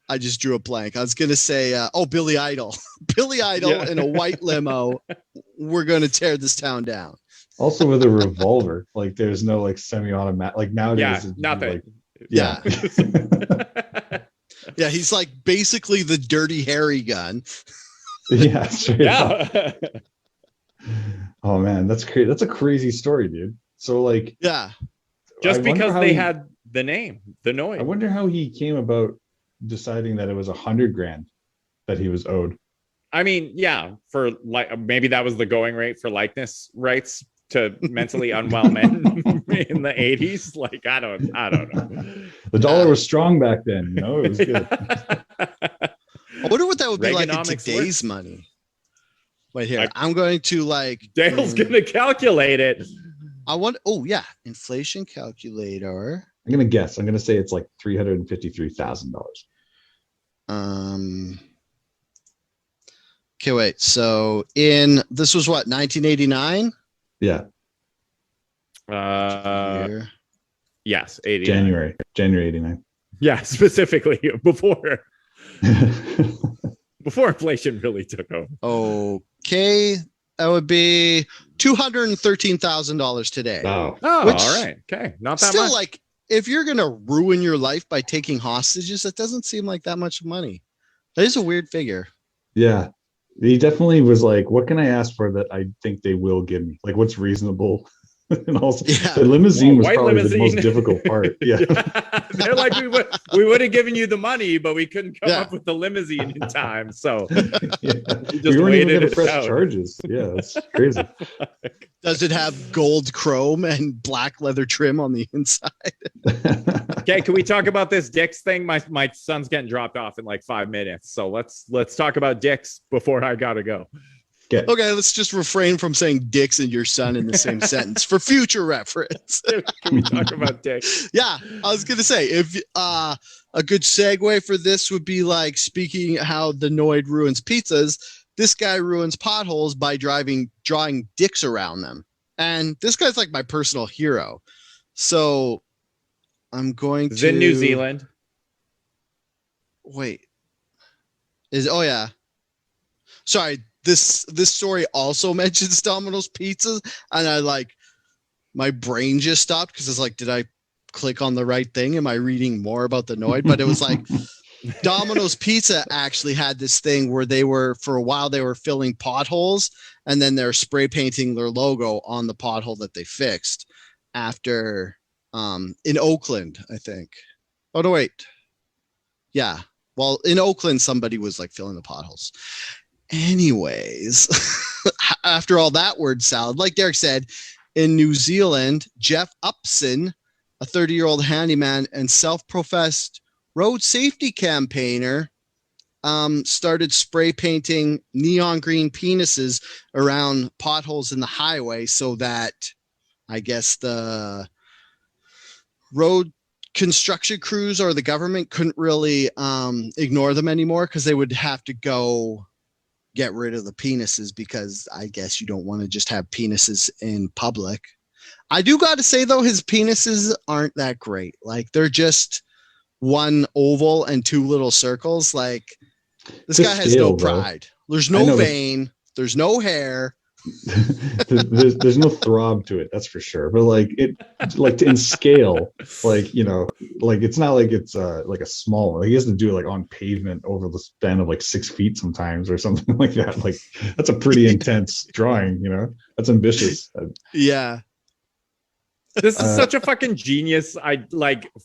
I just drew a blank. I was gonna say Billy Idol. Billy Idol in a white limo. We're gonna tear this town down. Also with a revolver. Like there's no like semi-automatic, like nowadays. Yeah, nothing. Like, yeah, he's like basically the Dirty Harry gun. Yeah, oh man, that's crazy. That's a crazy story, dude. So like, just because they had the name, the Noid. I wonder how he came about deciding that it was $100,000 that he was owed. I mean, for like maybe that was the going rate for likeness rights to mentally unwell men in the 80s. Like I don't know. The dollar was strong back then, you know, it was good. I wonder what that would be like in today's money. Wait here. I'm going to like Dale's gonna calculate it. I want inflation calculator. I'm gonna guess. I'm gonna say it's like $353,000. Okay, wait. So this was what, 1989? Yeah. Yes, 89. January 89. Yeah, specifically before inflation really took over. Okay, that would be $213,000 today. Wow. Oh, all right. Okay, not that still much. Like, if you're gonna ruin your life by taking hostages, that doesn't seem like that much money. That is a weird figure. Yeah. He definitely was like, what can I ask for that I think they will give me? Like, what's reasonable? And also, the limousine was probably the most difficult part. Yeah. They're like, we would have given you the money, but we couldn't come up with the limousine in time. So we weren't even going to press charges. Yeah, that's crazy. Does it have gold chrome and black leather trim on the inside? Okay, can we talk about this dicks thing? My son's getting dropped off in like 5 minutes, so let's talk about dicks before I gotta go. Okay, let's just refrain from saying dicks and your son in the same sentence for future reference. Can we talk about dicks? Yeah, I was gonna say, if a good segue for this would be like speaking how the Noid ruins pizzas. This guy ruins potholes by drawing dicks around them, and this guy's like my personal hero. So I'm going to in New Zealand. Wait, yeah. Sorry. This story also mentions Domino's pizzas, and my brain just stopped because it's like, did I click on the right thing? Am I reading more about the Noid? But it was like Domino's Pizza actually had this thing where for a while they were filling potholes, and then they're spray painting their logo on the pothole that they fixed after in Oakland, I think. Oh no, wait. Yeah. Well, in Oakland, somebody was like filling the potholes. Anyways, after all that word salad, like Derek said, in New Zealand, Jeff Upson, a 30-year-old handyman and self-professed road safety campaigner, started spray painting neon green penises around potholes in the highway so that I guess the road construction crews or the government couldn't really ignore them anymore, because they would have to go get rid of the penises, because I guess you don't want to just have penises in public. I do got to say, though, his penises aren't that great. Like, they're just one oval and two little circles. Like, this guy has no pride. There's no vein. There's no hair. there's no throb to it, that's for sure. But in scale, it's not like it's like a small one. Like, he has to do it like on pavement over the span of like 6 feet sometimes or something like that. Like, that's a pretty intense drawing, that's ambitious. Yeah. This is such a fucking genius.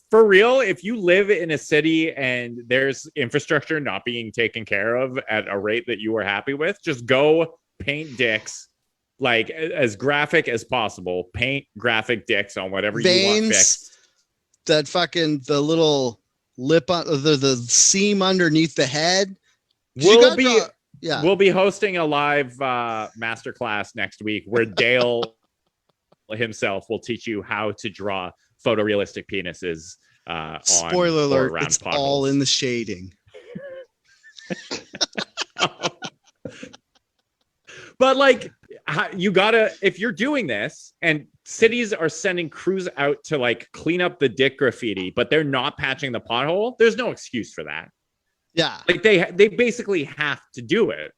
For real, if you live in a city and there's infrastructure not being taken care of at a rate that you are happy with, just go paint dicks, like, as graphic as possible. Paint graphic dicks on whatever you want fixed. That fucking the little lip on the seam underneath the head. We'll be hosting a live masterclass next week where Dale himself will teach you how to draw photorealistic penises. Spoiler alert, it's potholes. All in the shading. But you gotta, if you're doing this and cities are sending crews out to like clean up the dick graffiti, but they're not patching the pothole, there's no excuse for that. Yeah. Like, they basically have to do it,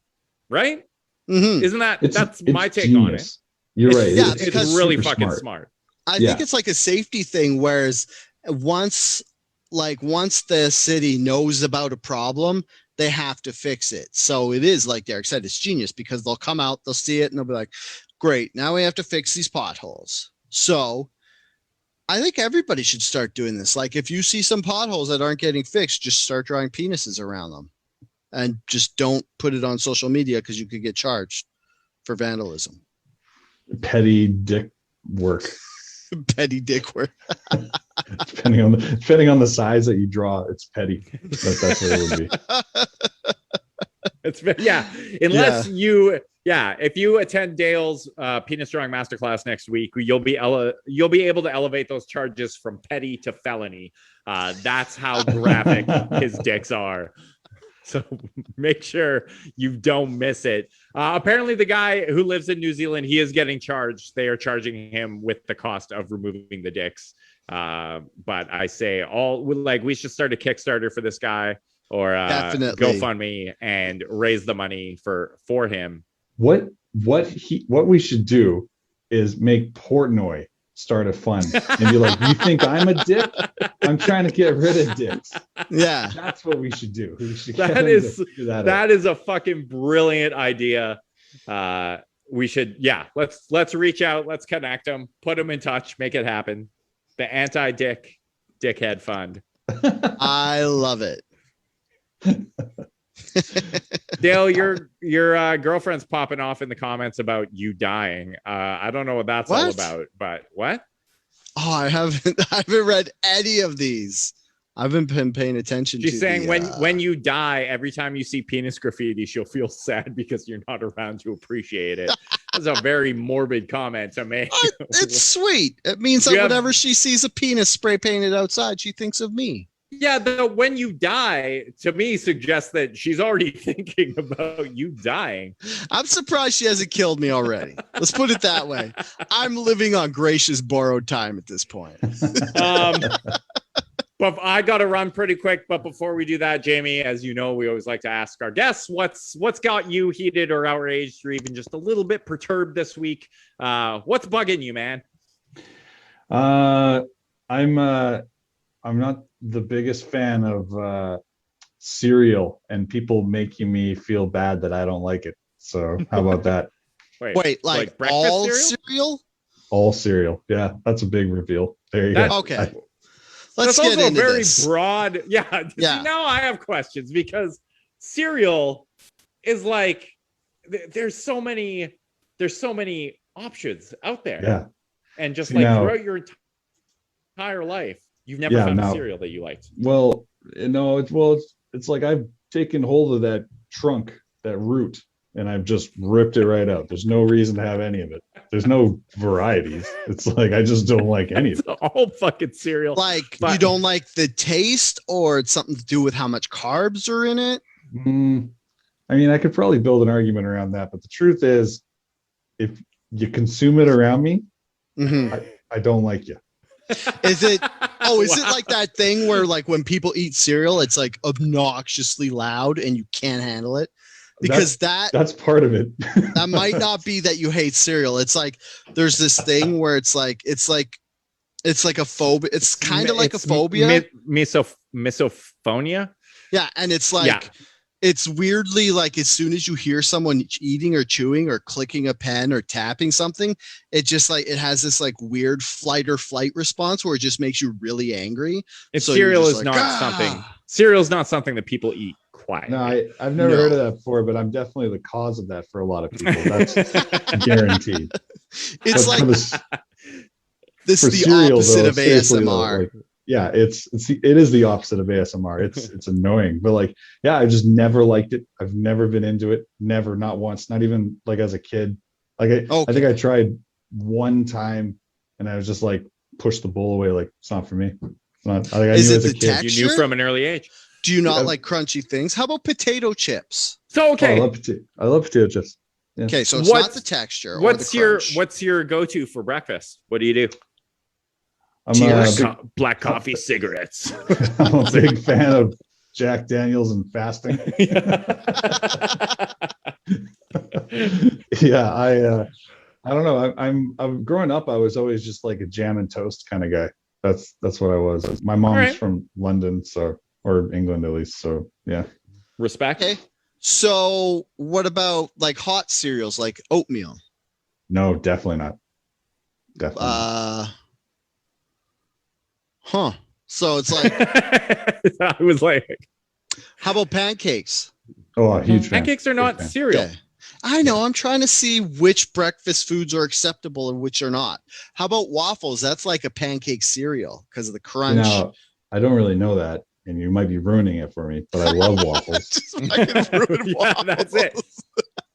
right? Mm-hmm. Isn't that's my take genius. on it? You're right. Yeah, it's really fucking smart. I think it's like a safety thing, whereas once the city knows about a problem, they have to fix it. So it is, like Derek said, it's genius, because they'll come out, they'll see it, and they'll be like, great, now we have to fix these potholes. So I think everybody should start doing this. Like, if you see some potholes that aren't getting fixed, just start drawing penises around them, and just don't put it on social media, because you could get charged for vandalism. Petty dick work. Petty dick work. depending on the size that you draw, it's petty. That's what it would be. If you attend Dale's penis drawing masterclass next week, you'll be able to elevate those charges from petty to felony. That's how graphic his dicks are. So make sure you don't miss it. Apparently, the guy who lives in New Zealand, he is getting charged. They are charging him with the cost of removing the dicks. But I say we should start a Kickstarter for this guy, or Definitely GoFundMe, and raise the money for him. What we should do is make Portnoy start a fund and be like, you think I'm a dick? I'm trying to get rid of dicks. Yeah, that's what we should do. That is a fucking brilliant idea. We should, let's reach out, let's connect them, put them in touch, make it happen. The dickhead fund. I love it. Dale, your girlfriend's popping off in the comments about you dying. I don't know what that's all about, but what? Oh, I haven't read any of these. I haven't been paying attention. She's saying when you die, every time you see penis graffiti, she'll feel sad because you're not around to appreciate it. That's a very morbid comment to make. It's sweet. It means that whenever she sees a penis spray painted outside, she thinks of me. Yeah, the when you die, to me, suggests that she's already thinking about you dying. I'm surprised she hasn't killed me already. Let's put it that way. I'm living on gracious borrowed time at this point. But I got to run pretty quick. But before we do that, Jayme, as you know, we always like to ask our guests, what's got you heated or outraged or even just a little bit perturbed this week? What's bugging you, man? I'm not the biggest fan of cereal and people making me feel bad that I don't like it. So how about that? Wait, like all cereal? All cereal. Yeah, that's a big reveal. There you go. Okay. Let's get into this. Broad. Yeah. Yeah. See, now I have questions because cereal is like there's so many options out there. Yeah. And just throughout your entire life, you've never found a cereal that you liked. Well, no, it's like I've taken hold of that trunk, that root, and I've just ripped it right out. There's no reason to have any of it. There's no varieties. It's like I just don't like any of it. All fucking cereal. You don't like the taste, or it's something to do with how much carbs are in it? I mean, I could probably build an argument around that, but the truth is, if you consume it around me, I don't like you. Is it like that thing where like when people eat cereal, it's like obnoxiously loud and you can't handle it? Because that's part of it. That might not be that you hate cereal. It's like there's this thing where it's like a phobia. It's kind of like a phobia. Misophonia. Yeah, and it's like it's weirdly like as soon as you hear someone eating or chewing or clicking a pen or tapping something, it just like it has this like weird flight or flight response where it just makes you really angry. Cereal is not something that people eat quietly. No, I've never heard of that before, but I'm definitely the cause of that for a lot of people. That's guaranteed. It's like this is the opposite of ASMR. Yeah, it is the opposite of ASMR. It's annoying, but like, yeah, I just never liked it. I've never been into it. Never, not once, not even like as a kid. Like I think I tried one time and I was just like, push the bowl away. Like it's not for me. It's not. I is knew it as a the kid. texture? You knew from an early age. Do you not like crunchy things? How about potato chips? So okay, I love potato chips. Yeah. Okay, so it's not the texture. What's your go-to for breakfast? What do you do? Black coffee, cigarettes. I'm a big fan of Jack Daniels and fasting. Yeah, I don't know. I'm growing up. I was always just like a jam and toast kind of guy. That's what I was. My mom's from London, or England at least. So yeah. Respect. Okay. So what about like hot cereals like oatmeal? No, definitely not. Definitely. Not. So it's like I was like, how about pancakes? Oh, a huge fan. Pancakes are not cereal. Okay. I know. I'm trying to see which breakfast foods are acceptable and which are not. How about waffles? That's like a pancake cereal because of the crunch. Now, I don't really know that, and you might be ruining it for me, but I love waffles. Yeah, that's it.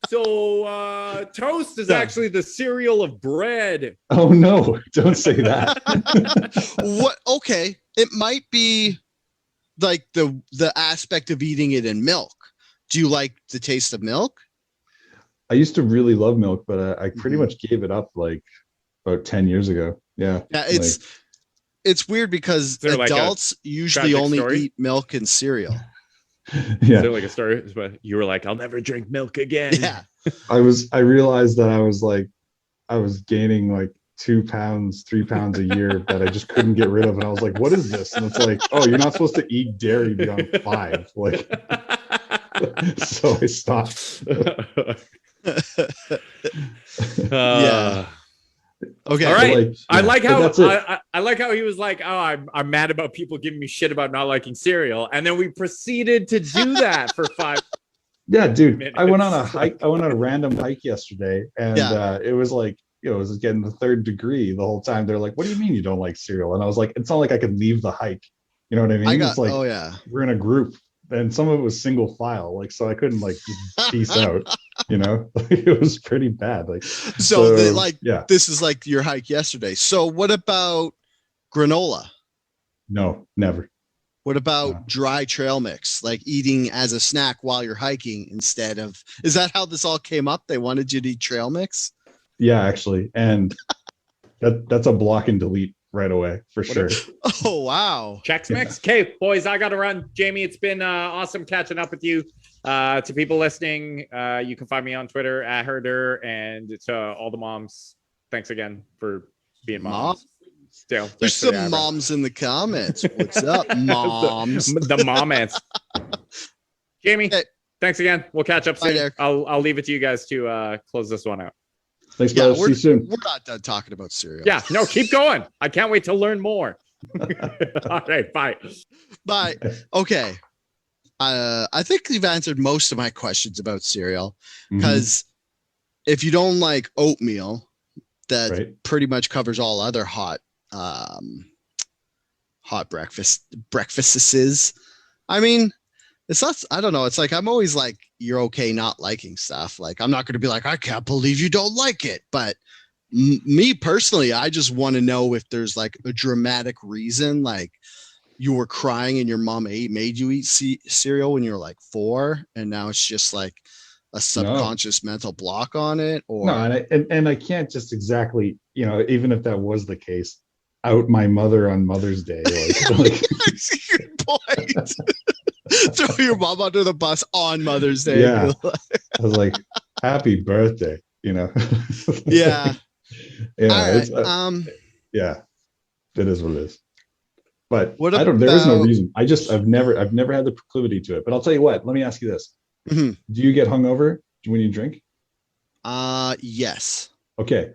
So toast is actually the cereal of bread. Oh no, don't say that. What? Okay, it might be like the aspect of eating it in milk. Do you like the taste of milk? I used to really love milk, but I pretty much gave it up like about 10 years ago. Yeah. Yeah, it's weird because adults usually only eat milk and cereal. Yeah. Is there like a story where you were like, I'll never drink milk again? Yeah. I realized that I was gaining like 2 pounds, 3 pounds a year that I just couldn't get rid of. And I was like, what is this? And it's like, oh, you're not supposed to eat dairy beyond 5. Like, so I stopped. Yeah. Okay. All right. Like, I like how I like how he was like, oh, I'm mad about people giving me shit about not liking cereal, and then we proceeded to do that for 5. Yeah, dude. minutes. I went on a hike. I went on a random hike yesterday, and it was like, it was getting the 3rd degree the whole time. They're like, "What do you mean you don't like cereal?" And I was like, "It's not like I could leave the hike." You know what I mean? It's like, oh yeah, we're in a group, and some of it was single file, like, so I couldn't like just peace out. You know, it was pretty bad. Like, so this is like your hike yesterday. So what about granola? No, never. What about dry trail mix, like eating as a snack while you're hiking instead of? Is that how this all came up? They wanted you to eat trail mix. Yeah, actually, and that's a block and delete right away for sure. Oh wow. Chex Mix. Okay, boys, I gotta run. Jayme, it's been awesome catching up with you. To people listening, you can find me on Twitter at Herder, and to all the moms, thanks again for being moms. Still, there's some moms in the comments. What's up, moms? the moments. Jayme, thanks again. We'll catch up soon. Bye, I'll leave it to you guys to close this one out. Thanks, yeah, see you soon. We're not done talking about cereal. Yeah, no, keep going. I can't wait to learn more. All right, bye. Bye. Okay. I think you've answered most of my questions about cereal, because if you don't like oatmeal, that pretty much covers all other hot breakfasts. I mean, it's not, I don't know. It's like, I'm always like, you're okay not liking stuff. Like, I'm not going to be like, I can't believe you don't like it. But me personally, I just want to know if there's like a dramatic reason, like you were crying and your mom made you eat cereal when you were like 4, and now it's just like a subconscious mental block on it. Or no, and I can't just exactly, you know, even if that was the case, out my mother on Mother's Day. Like, good point. Throw your mom under the bus on Mother's Day. Yeah. I was like, happy birthday, you know? Yeah. Yeah. Right. Yeah, it is what it is. But I don't, there is no reason. I've never had the proclivity to it. But I'll tell you what, let me ask you this. Do you get hungover when you drink? Yes. Okay.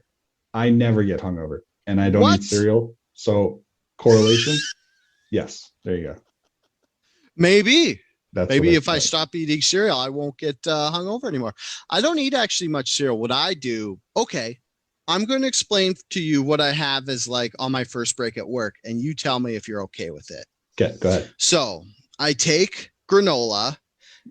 I never get hungover, and I don't eat cereal. So correlation? Yes. There you go. Maybe if I stop eating cereal, I won't get hungover anymore. I don't eat actually much cereal. What I do, okay, I'm going to explain to you what I have as like on my first break at work, and you tell me if you're okay with it. Okay, go ahead. So I take granola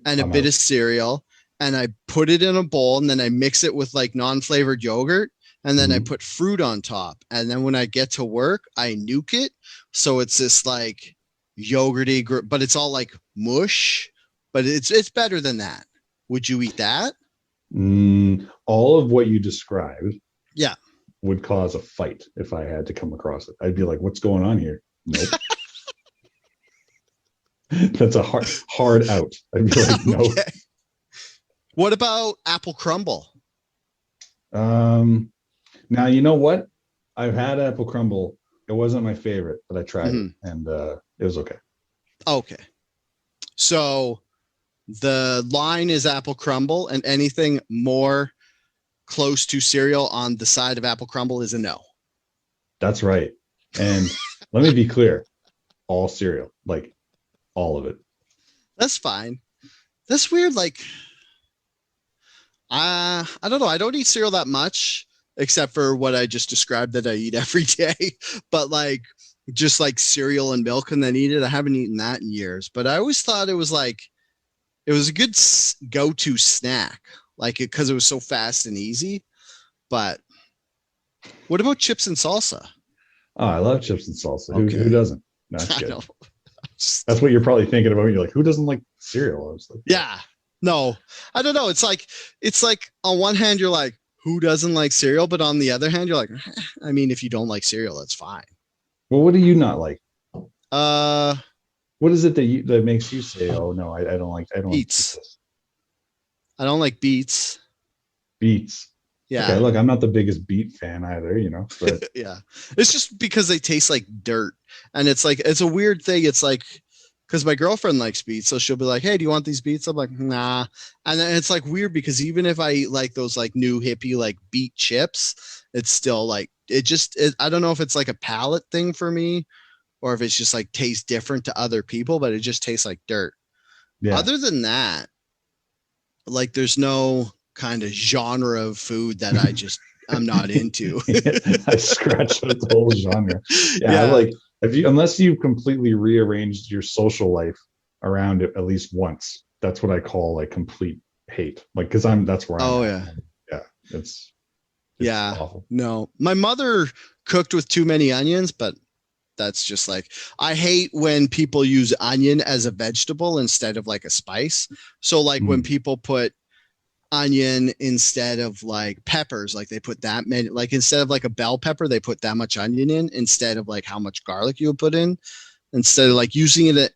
and a bit of cereal, and I put it in a bowl, and then I mix it with like non-flavored yogurt, and then I put fruit on top. And then when I get to work, I nuke it. So it's this like yogurty, but it's all like mush, but it's better than that. Would you eat that? All of what you described, yeah, would cause a fight if I had to come across it. I'd be like, what's going on here? Nope. That's a hard out. I'd be like, no. Okay. What about apple crumble? Now, you know what? I've had apple crumble. It wasn't my favorite, but I tried it, and it was okay. Okay. So the line is apple crumble, and anything more close to cereal on the side of apple crumble is a no. That's right. And let me be clear. All cereal, like all of it. That's fine. That's weird. Like, I don't know. I don't eat cereal that much, except for what I just described that I eat every day. But like, just like cereal and milk and then eat it. I haven't eaten that in years. But I always thought it was like, it was a good go-to snack, like it because it was so fast and easy. But what about chips and salsa? Oh, I love chips and salsa. Okay. Who doesn't? No, that's good. That's what you're probably thinking about. You're like, who doesn't like cereal? I was like, yeah. No, I don't know. It's like on one hand you're like, who doesn't like cereal? But on the other hand, you're like, I mean, if you don't like cereal, that's fine. Well, what do you not like? Uh, What is it that makes you say, "Oh no, I don't like beets. like this." I don't like beets. Beets. Yeah. Okay, look, I'm not the biggest beet fan either, but Yeah. It's just because they taste like dirt. And it's like, it's a weird thing. It's like, because my girlfriend likes beets. So she'll be like, hey, do you want these beets? I'm like, nah. And then it's like weird because even if I eat like those like new hippie like beet chips, it's still like, I don't know if it's like a palate thing for me or if it's just like tastes different to other people, but it just tastes like dirt. yeah. Other than that, like there's no kind of genre of food that I'm not into. I scratched out the whole genre. Yeah, Yeah. like unless you completely rearranged your social life around it at least once, that's what I call like complete hate. Like, because that's where I'm Oh, at. yeah. Yeah. It's Yeah. awful. No. My mother cooked with too many onions, but that's just like, I hate when people use onion as a vegetable instead of like a spice. So like when people put onion instead of like peppers, like they put that many, like instead of like a bell pepper, they put that much onion in instead of like how much garlic you would put in, instead of like using it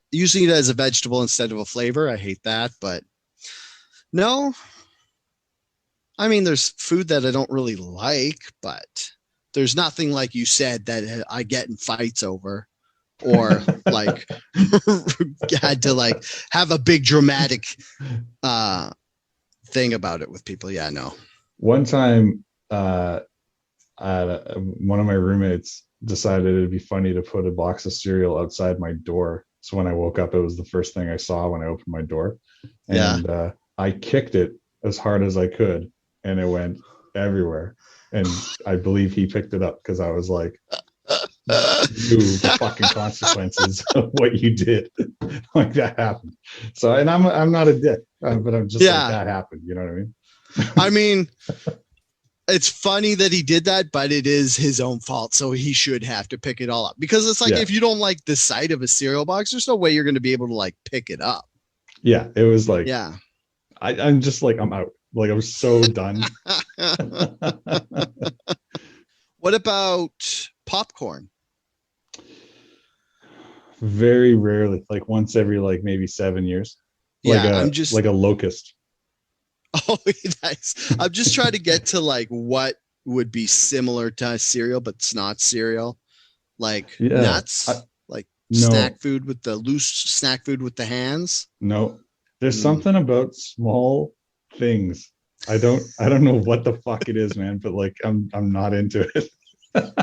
as a vegetable instead of a flavor. I hate that. But no, I mean, there's food that I don't really like, but there's nothing like you said that I get in fights over or like had to like have a big dramatic thing about it with people. Yeah, no. One time, one of my roommates decided it'd be funny to put a box of cereal outside my door. So when I woke up, it was the first thing I saw when I opened my door. And I kicked it as hard as I could, and it went everywhere. And I believe he picked it up because I was like, the fucking consequences of what you did. Like that happened. So, and I'm not a dick, but I'm just like, that happened. You know what I mean? I mean, it's funny that he did that, but it is his own fault. So he should have to pick it all up, because it's like, if you don't like the sight of a cereal box, there's no way you're going to be able to like pick it up. Yeah. It was like, yeah, I'm just like, I'm out. Like, I'm so done. What about popcorn? Very rarely, like once every like maybe 7 years. Like I'm just like a locust. Oh, nice. I'm just trying to get to like what would be similar to cereal, but it's not cereal. Like nuts, like snack food with the loose snack food with the hands. No, there's something about small things. I don't know what the fuck it is, man, but like I'm not into it.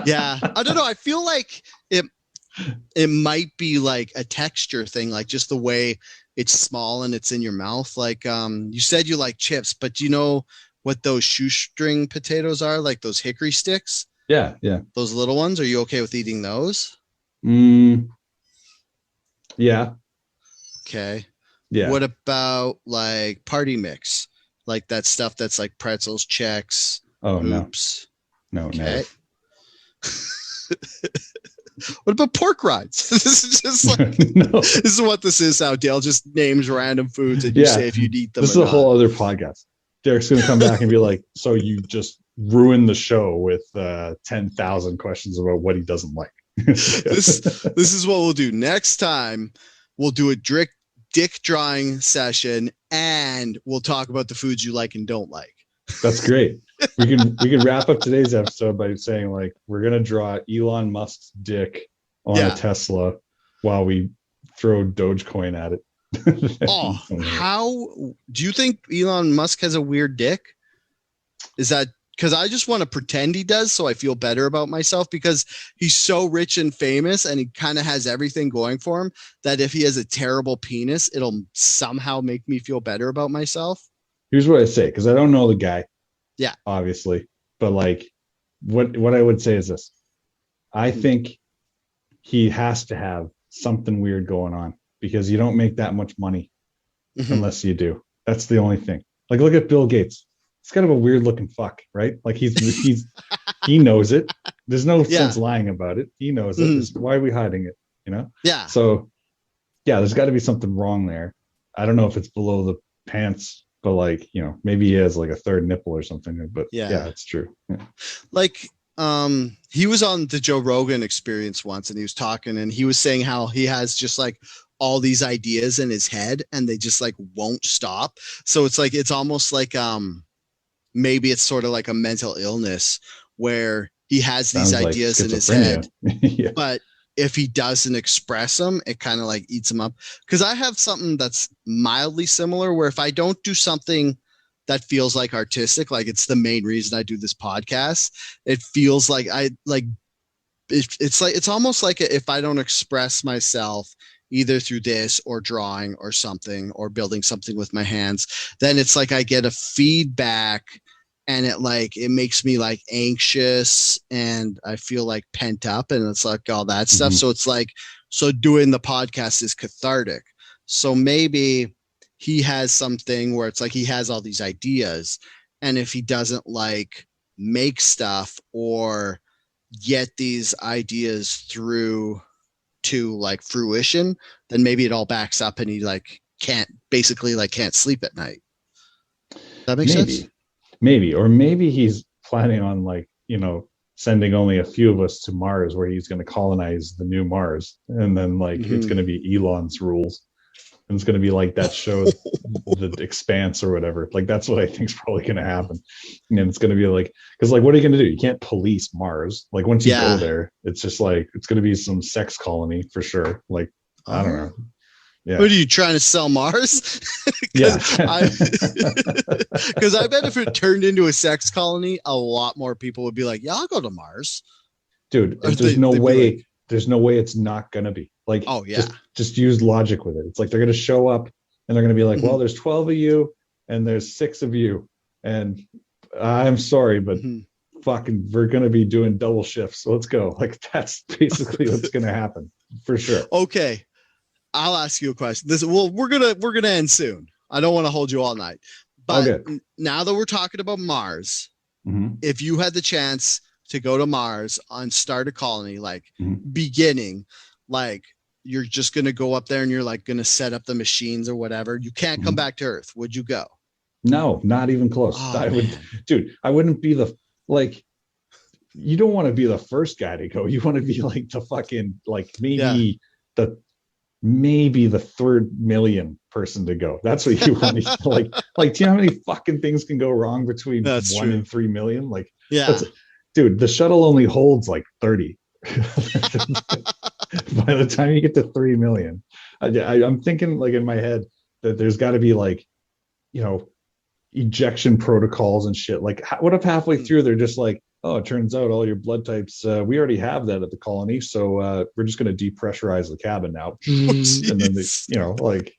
Yeah, I don't know. I feel like it might be like a texture thing, like just the way it's small and it's in your mouth. Like you said you like chips, but do you know what those shoestring potatoes are? Like those hickory sticks? Yeah. Those little ones. Are you okay with eating those? Yeah. Okay. Yeah. What about like party mix? Like that stuff that's like pretzels, Chex, hoops. No. Okay. What about pork rinds? This is just like This is what this is now. Dale just names random foods and you say if you'd eat them. This is a whole other podcast. Derek's gonna come back and be like, so you just ruined the show with 10,000 questions about what he doesn't like. This is what we'll do. Next time we'll do a dick drawing session and we'll talk about the foods you like and don't like. That's great. We can wrap up today's episode by saying like we're gonna draw Elon Musk's dick on a Tesla while we throw Dogecoin at it. How do you think Elon Musk has a weird dick? Is that because I just want to pretend he does so I feel better about myself, because he's so rich and famous and he kind of has everything going for him that if he has a terrible penis, it'll somehow make me feel better about myself? Here's what I say, because I don't know the guy. Yeah. Obviously. But like what I would say is this. I think he has to have something weird going on, because you don't make that much money unless you do. That's the only thing. Like, look at Bill Gates. He's kind of a weird looking fuck, right? Like he knows it. There's no sense lying about it. He knows it. Why are we hiding it? You know? Yeah. So yeah, there's got to be something wrong there. I don't know if it's below pants, but like, you know, maybe he has like a third nipple or something. But yeah, it's true. Yeah. Like, he was on the Joe Rogan Experience once, and he was talking, and he was saying how he has just like all these ideas in his head, and they just like won't stop. So it's like, it's almost like maybe it's sort of like a mental illness where he has these Sounds like ideas in his head, yeah. but if he doesn't express them, it kind of like eats him up. Because I have something that's mildly similar, where if I don't do something that feels like artistic, like it's the main reason I do this podcast, it feels like it's almost like if I don't express myself either through this or drawing or something or building something with my hands, then it's like I get a feedback, and it makes me like anxious, and I feel like pent up, and it's like all that stuff. Mhm. So it's like, so doing the podcast is cathartic. So maybe he has something where it's like he has all these ideas, and if he doesn't like make stuff or get these ideas through to like fruition, then maybe it all backs up, and he like can't sleep at night. That makes sense? Maybe, or maybe he's planning on, like, you know, sending only a few of us to Mars, where he's going to colonize the new Mars, and then like it's going to be Elon's rules, and it's going to be like that show, The Expanse or whatever. Like that's what I think is probably going to happen, and it's going to be like, because like, what are you going to do? You can't police Mars. Like once you go there, it's just like it's going to be some sex colony for sure. Like I don't know. Yeah. What are you trying to sell, Mars? Yeah. Because I bet if it turned into a sex colony, a lot more people would be like, "Yeah, I'll go to Mars." Dude, there's no way it's not gonna be. Like, oh yeah, just use logic with it. It's like they're gonna show up and they're gonna be like, well, there's 12 of you and there's 6 of you, and I'm sorry, but fucking, we're gonna be doing double shifts. So let's go. Like that's basically what's gonna happen for sure. Okay. I'll ask you a question. We're gonna end soon. I don't want to hold you all night. But now that we're talking about Mars, if you had the chance to go to Mars and start a colony, like beginning, like you're just gonna go up there and you're like gonna set up the machines or whatever. You can't come back to Earth. Would you go? No, not even close. I wouldn't be you don't want to be the first guy to go. You want to be like the fucking, like maybe the third million person to go. That's what you want to like. Do you know how many fucking things can go wrong between 1 and 3 million? Like, dude, the shuttle only holds like 30. By the time you get to 3 million, I'm thinking like in my head that there's got to be like, you know, ejection protocols and shit. Like, what if halfway through they're just like, oh, it turns out all your blood types, we already have that at the colony, so we're just going to depressurize the cabin now. And then you know, like,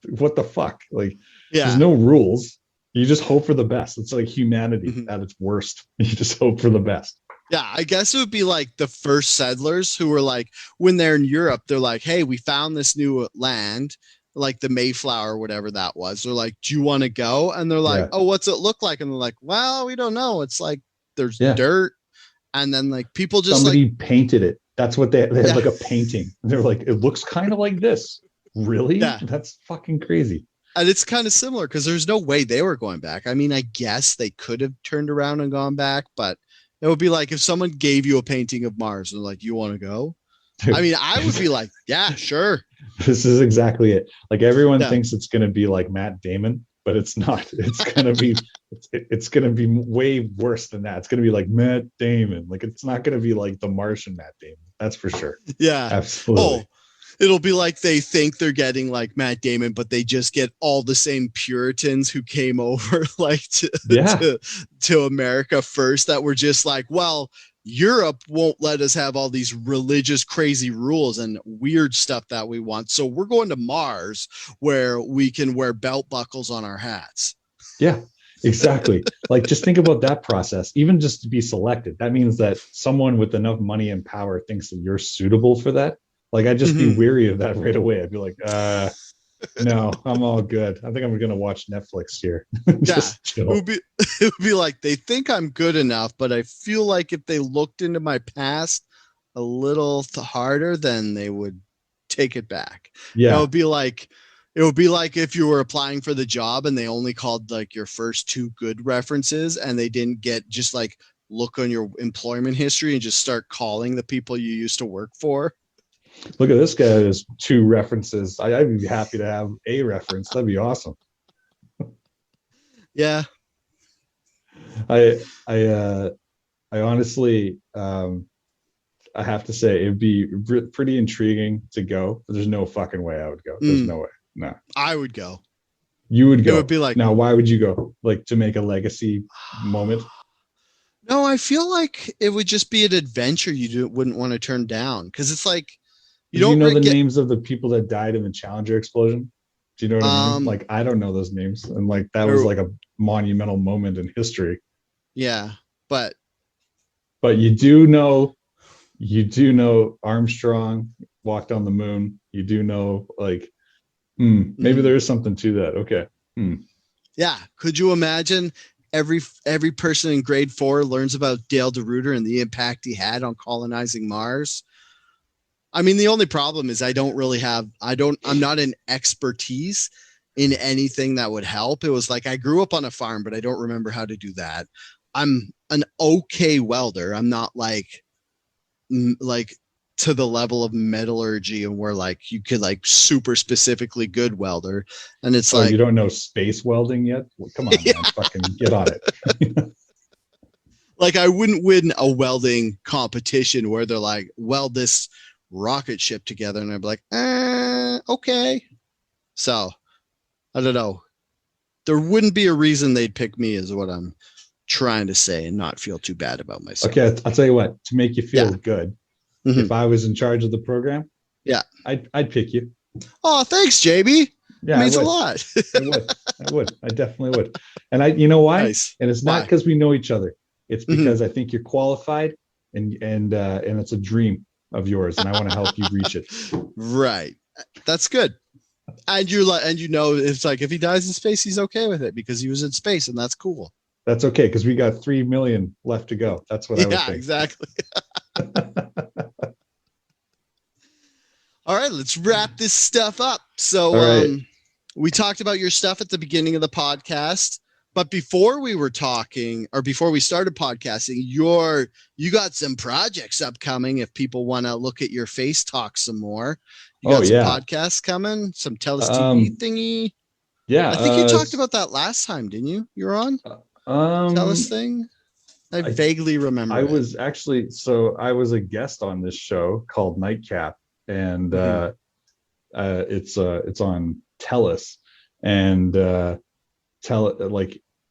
what the fuck? Like, there's no rules. You just hope for the best. It's like humanity at its worst. You just hope for the best. Yeah, I guess it would be like the first settlers who were like, when they're in Europe, they're like, hey, we found this new land, like the Mayflower or whatever that was. They're like, do you want to go? And they're like, oh, what's it look like? And they're like, well, we don't know. It's like, there's dirt, and then like people just somebody painted it. That's what they had like a painting. They're like, it looks kind of like this. Really? Yeah. That's fucking crazy. And it's kind of similar because there's no way they were going back. I mean, I guess they could have turned around and gone back, but it would be like if someone gave you a painting of Mars and like, you want to go? Dude. I mean, I would be like, yeah, sure. This is exactly it. Like everyone thinks it's going to be like Matt Damon, but it's not. It's going to be it's going to be way worse than that. It's going to be like Matt Damon. Like it's not going to be like the Martian Matt Damon. That's for sure. Yeah, absolutely. Oh, it'll be like they think they're getting like Matt Damon, but they just get all the same Puritans who came over like to America first, that were just like, well, Europe won't let us have all these religious crazy rules and weird stuff that we want. So we're going to Mars where we can wear belt buckles on our hats. Yeah, exactly. Like just think about that process. Even just to be selected, that means that someone with enough money and power thinks that you're suitable for that. Like I'd just be weary of that right away. I'd be like, no, I'm all good. I think I'm going to watch Netflix here. It would be like, they think I'm good enough, but I feel like if they looked into my past a little harder, then they would take it back. Yeah. It would be like, It would be like if you were applying for the job and they only called like your first 2 good references and they didn't get just like look on your employment history and just start calling the people you used to work for. Look at this guy has 2 references. I'd be happy to have a reference. That'd be awesome. Yeah. I honestly, I have to say it'd be pretty intriguing to go, but there's no fucking way I would go. There's no way. No. I would go. You would go. It would be like, now, why would you go? Like to make a legacy moment? No, I feel like it would just be an adventure wouldn't want to turn down because it's like you don't know the names of the people that died in the Challenger explosion. Do you know what I mean? Like I don't know those names, and like that was like a monumental moment in history. Yeah, but you do know Armstrong walked on the moon. You do know like maybe there is something to that. Okay. Yeah, could you imagine? Every person in grade 4 learns about Dale DeRuyter and the impact he had on colonizing Mars. I mean, the only problem is I'm not an expertise in anything that would help. It was like I grew up on a farm, but I don't remember how to do that. I'm an okay welder. I'm not like to the level of metallurgy and where like you could like super specifically good welder. And it's like, you don't know space welding yet? Well, come on, man, fucking get on it. Like I wouldn't win a welding competition where they're like, weld this rocket ship together. And I'd be like, okay. So I don't know. There wouldn't be a reason they'd pick me is what I'm trying to say and not feel too bad about myself. Okay. I'll tell you what, to make you feel good. If I was in charge of the program, I'd pick you. Oh, thanks, JB. Yeah, it means a lot. I would. I definitely would. And you know why? Nice. And it's not because we know each other. It's because I think you're qualified, and it's a dream of yours, and I want to help you reach it. Right. That's good. And it's like if he dies in space, he's okay with it because he was in space, and that's cool. That's okay because we got 3 million left to go. That's what I would think. Yeah, exactly. All right, let's wrap this stuff up. So we talked about your stuff at the beginning of the podcast, but before we started podcasting, you got some projects upcoming if people want to look at your face talk some more. You got some podcasts coming, some Telus TV thingy. Yeah. I think you talked about that last time, didn't you? You were on Telus thing? I vaguely remember. I was a guest on this show called Nightcap. And it's on Telus, and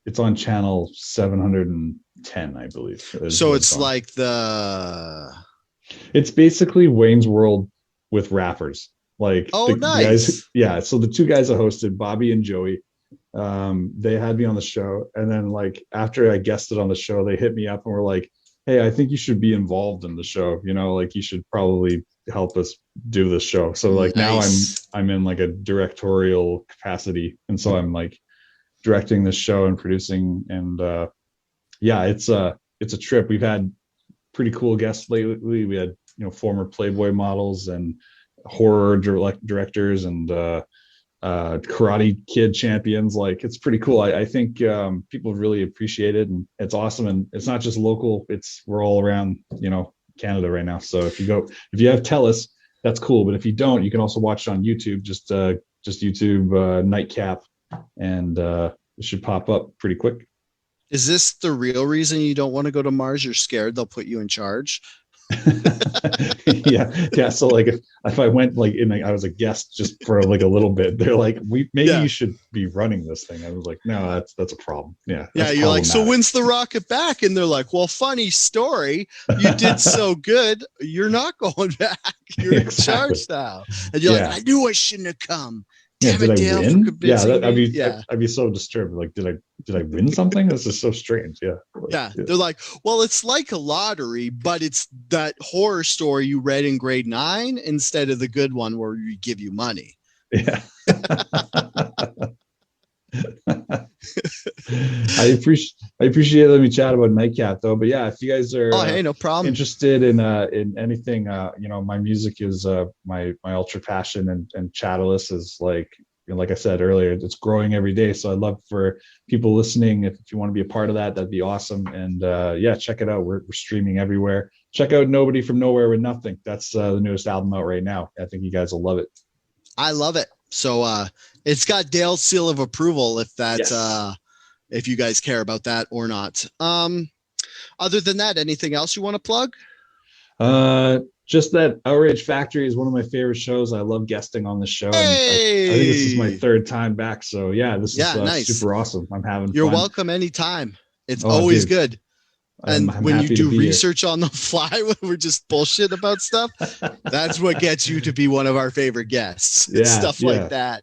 it's on channel 710, I believe. So it's like it's basically Wayne's World with rappers. Like nice. Guys, yeah. So the 2 guys I hosted, Bobby and Joey, they had me on the show, and then like after I guested on the show, they hit me up and were like, "Hey, I think you should be involved in the show. You know, like you should probably help us do this show." So like nice. Now I'm in like a directorial capacity, and so I'm like directing this show and producing, and it's a trip. We've had pretty cool guests lately. We had former Playboy models and horror directors and Karate Kid champions. Like it's pretty cool. I think people really appreciate it, and it's awesome. And it's not just local; we're all around Canada right now. So if you have Telus, that's cool. But if you don't, you can also watch it on YouTube. Just YouTube Nightcap, and it should pop up pretty quick. Is this the real reason you don't want to go to Mars? You're scared they'll put you in charge? yeah. So like if I went like I was a guest just for like a little bit, they're like, you should be running this thing. I was like, no, that's a problem. Yeah. You're like, so when's the rocket back? And they're like, well, funny story. You did so good. You're not going back. You're in charge now. And you're like, I knew I shouldn't have come. Damn did it, Dale, I win? Yeah, I'd be so disturbed. Like, did I win something? This is so strange. Yeah. They're like, well, it's like a lottery, but it's that horror story you read in grade 9 instead of the good one where we give you money. Yeah. I appreciate letting me chat about Nightcap though. But yeah, if you guys are no problem. interested in anything, my music is my ultra passion, and Chatterless is like like I said earlier, it's growing every day. So I'd love for people listening, if you want to be a part of that, that'd be awesome. And yeah, check it out. We're streaming everywhere. Check out Nobody from Nowhere with Nothing. That's the newest album out right now. I think you guys will love it. I love it. So it's got Dale's seal of approval if that's if you guys care about that or not. Other than that, anything else you want to plug? Just that Outrage Factory is one of my favorite shows. I love guesting on the show. Hey! And I think this is my third time back. So yeah, this is nice. Super awesome. I'm having You're fun. welcome anytime. It's always good. And I'm when you do here. research on the fly, when we're just bullshit about stuff, that's what gets you to be one of our favorite guests. Stuff like that.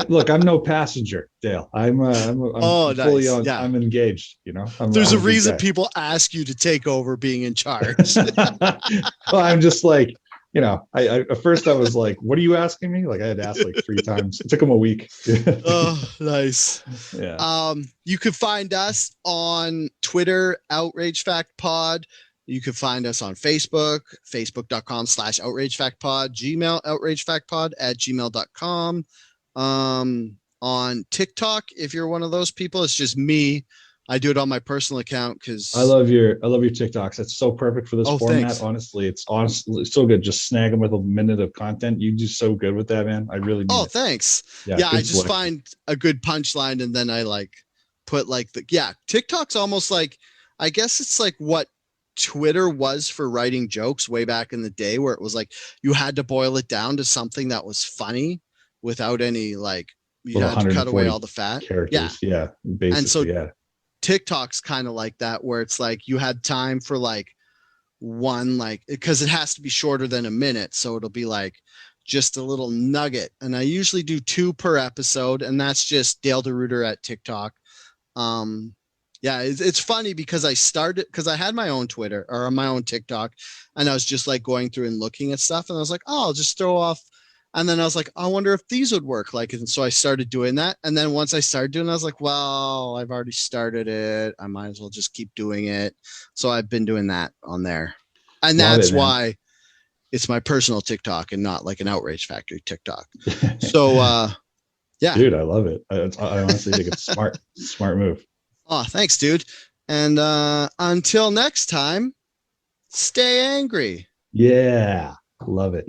Look, I'm no passenger, Dale. I'm fully on. Yeah. I'm engaged. You know, there's a reason people ask you to take over being in charge. Well, I'm just like, you know, I at first I was like, what are you asking me? Like I had to ask like 3 times. It took him a week. Oh, nice. Yeah. You could find us on Twitter, Outrage Fact Pod. You can find us on Facebook, facebook.com/outragefactpod, Gmail, outragefactpod@gmail.com. On TikTok, if you're one of those people, it's just me. I do it on my personal account because I love your TikToks. It's so perfect for this format. Thanks. Honestly, it's so good. Just snag them with a minute of content. You do so good with that, man. I really mean it. Thanks. Yeah, I just find a good punchline and then I like put like TikTok's almost like, I guess it's like what Twitter was for writing jokes way back in the day, where it was like you had to boil it down to something that was funny without any like you had to cut away all the fat characters. Yeah, basically. And so TikTok's kind of like that, where it's like you had time for like one, like, because it has to be shorter than a minute, so it'll be like just a little nugget. And I usually do 2 per episode, and that's just Dale DeRuiter at TikTok. It's funny because I had my own Twitter or my own TikTok, and I was just like going through and looking at stuff, and I was like, oh, I'll just throw off. And then I was like, I wonder if these would work. Like, and so I started doing that. And then once I started doing it, I was like, well, I've already started it. I might as well just keep doing it. So I've been doing that on there. And that's why it's my personal TikTok and not like an Outrage Factory TikTok. So, yeah. Dude, I love it. I honestly think it's smart. Smart move. Oh, thanks, dude. And until next time, stay angry. Yeah. Love it.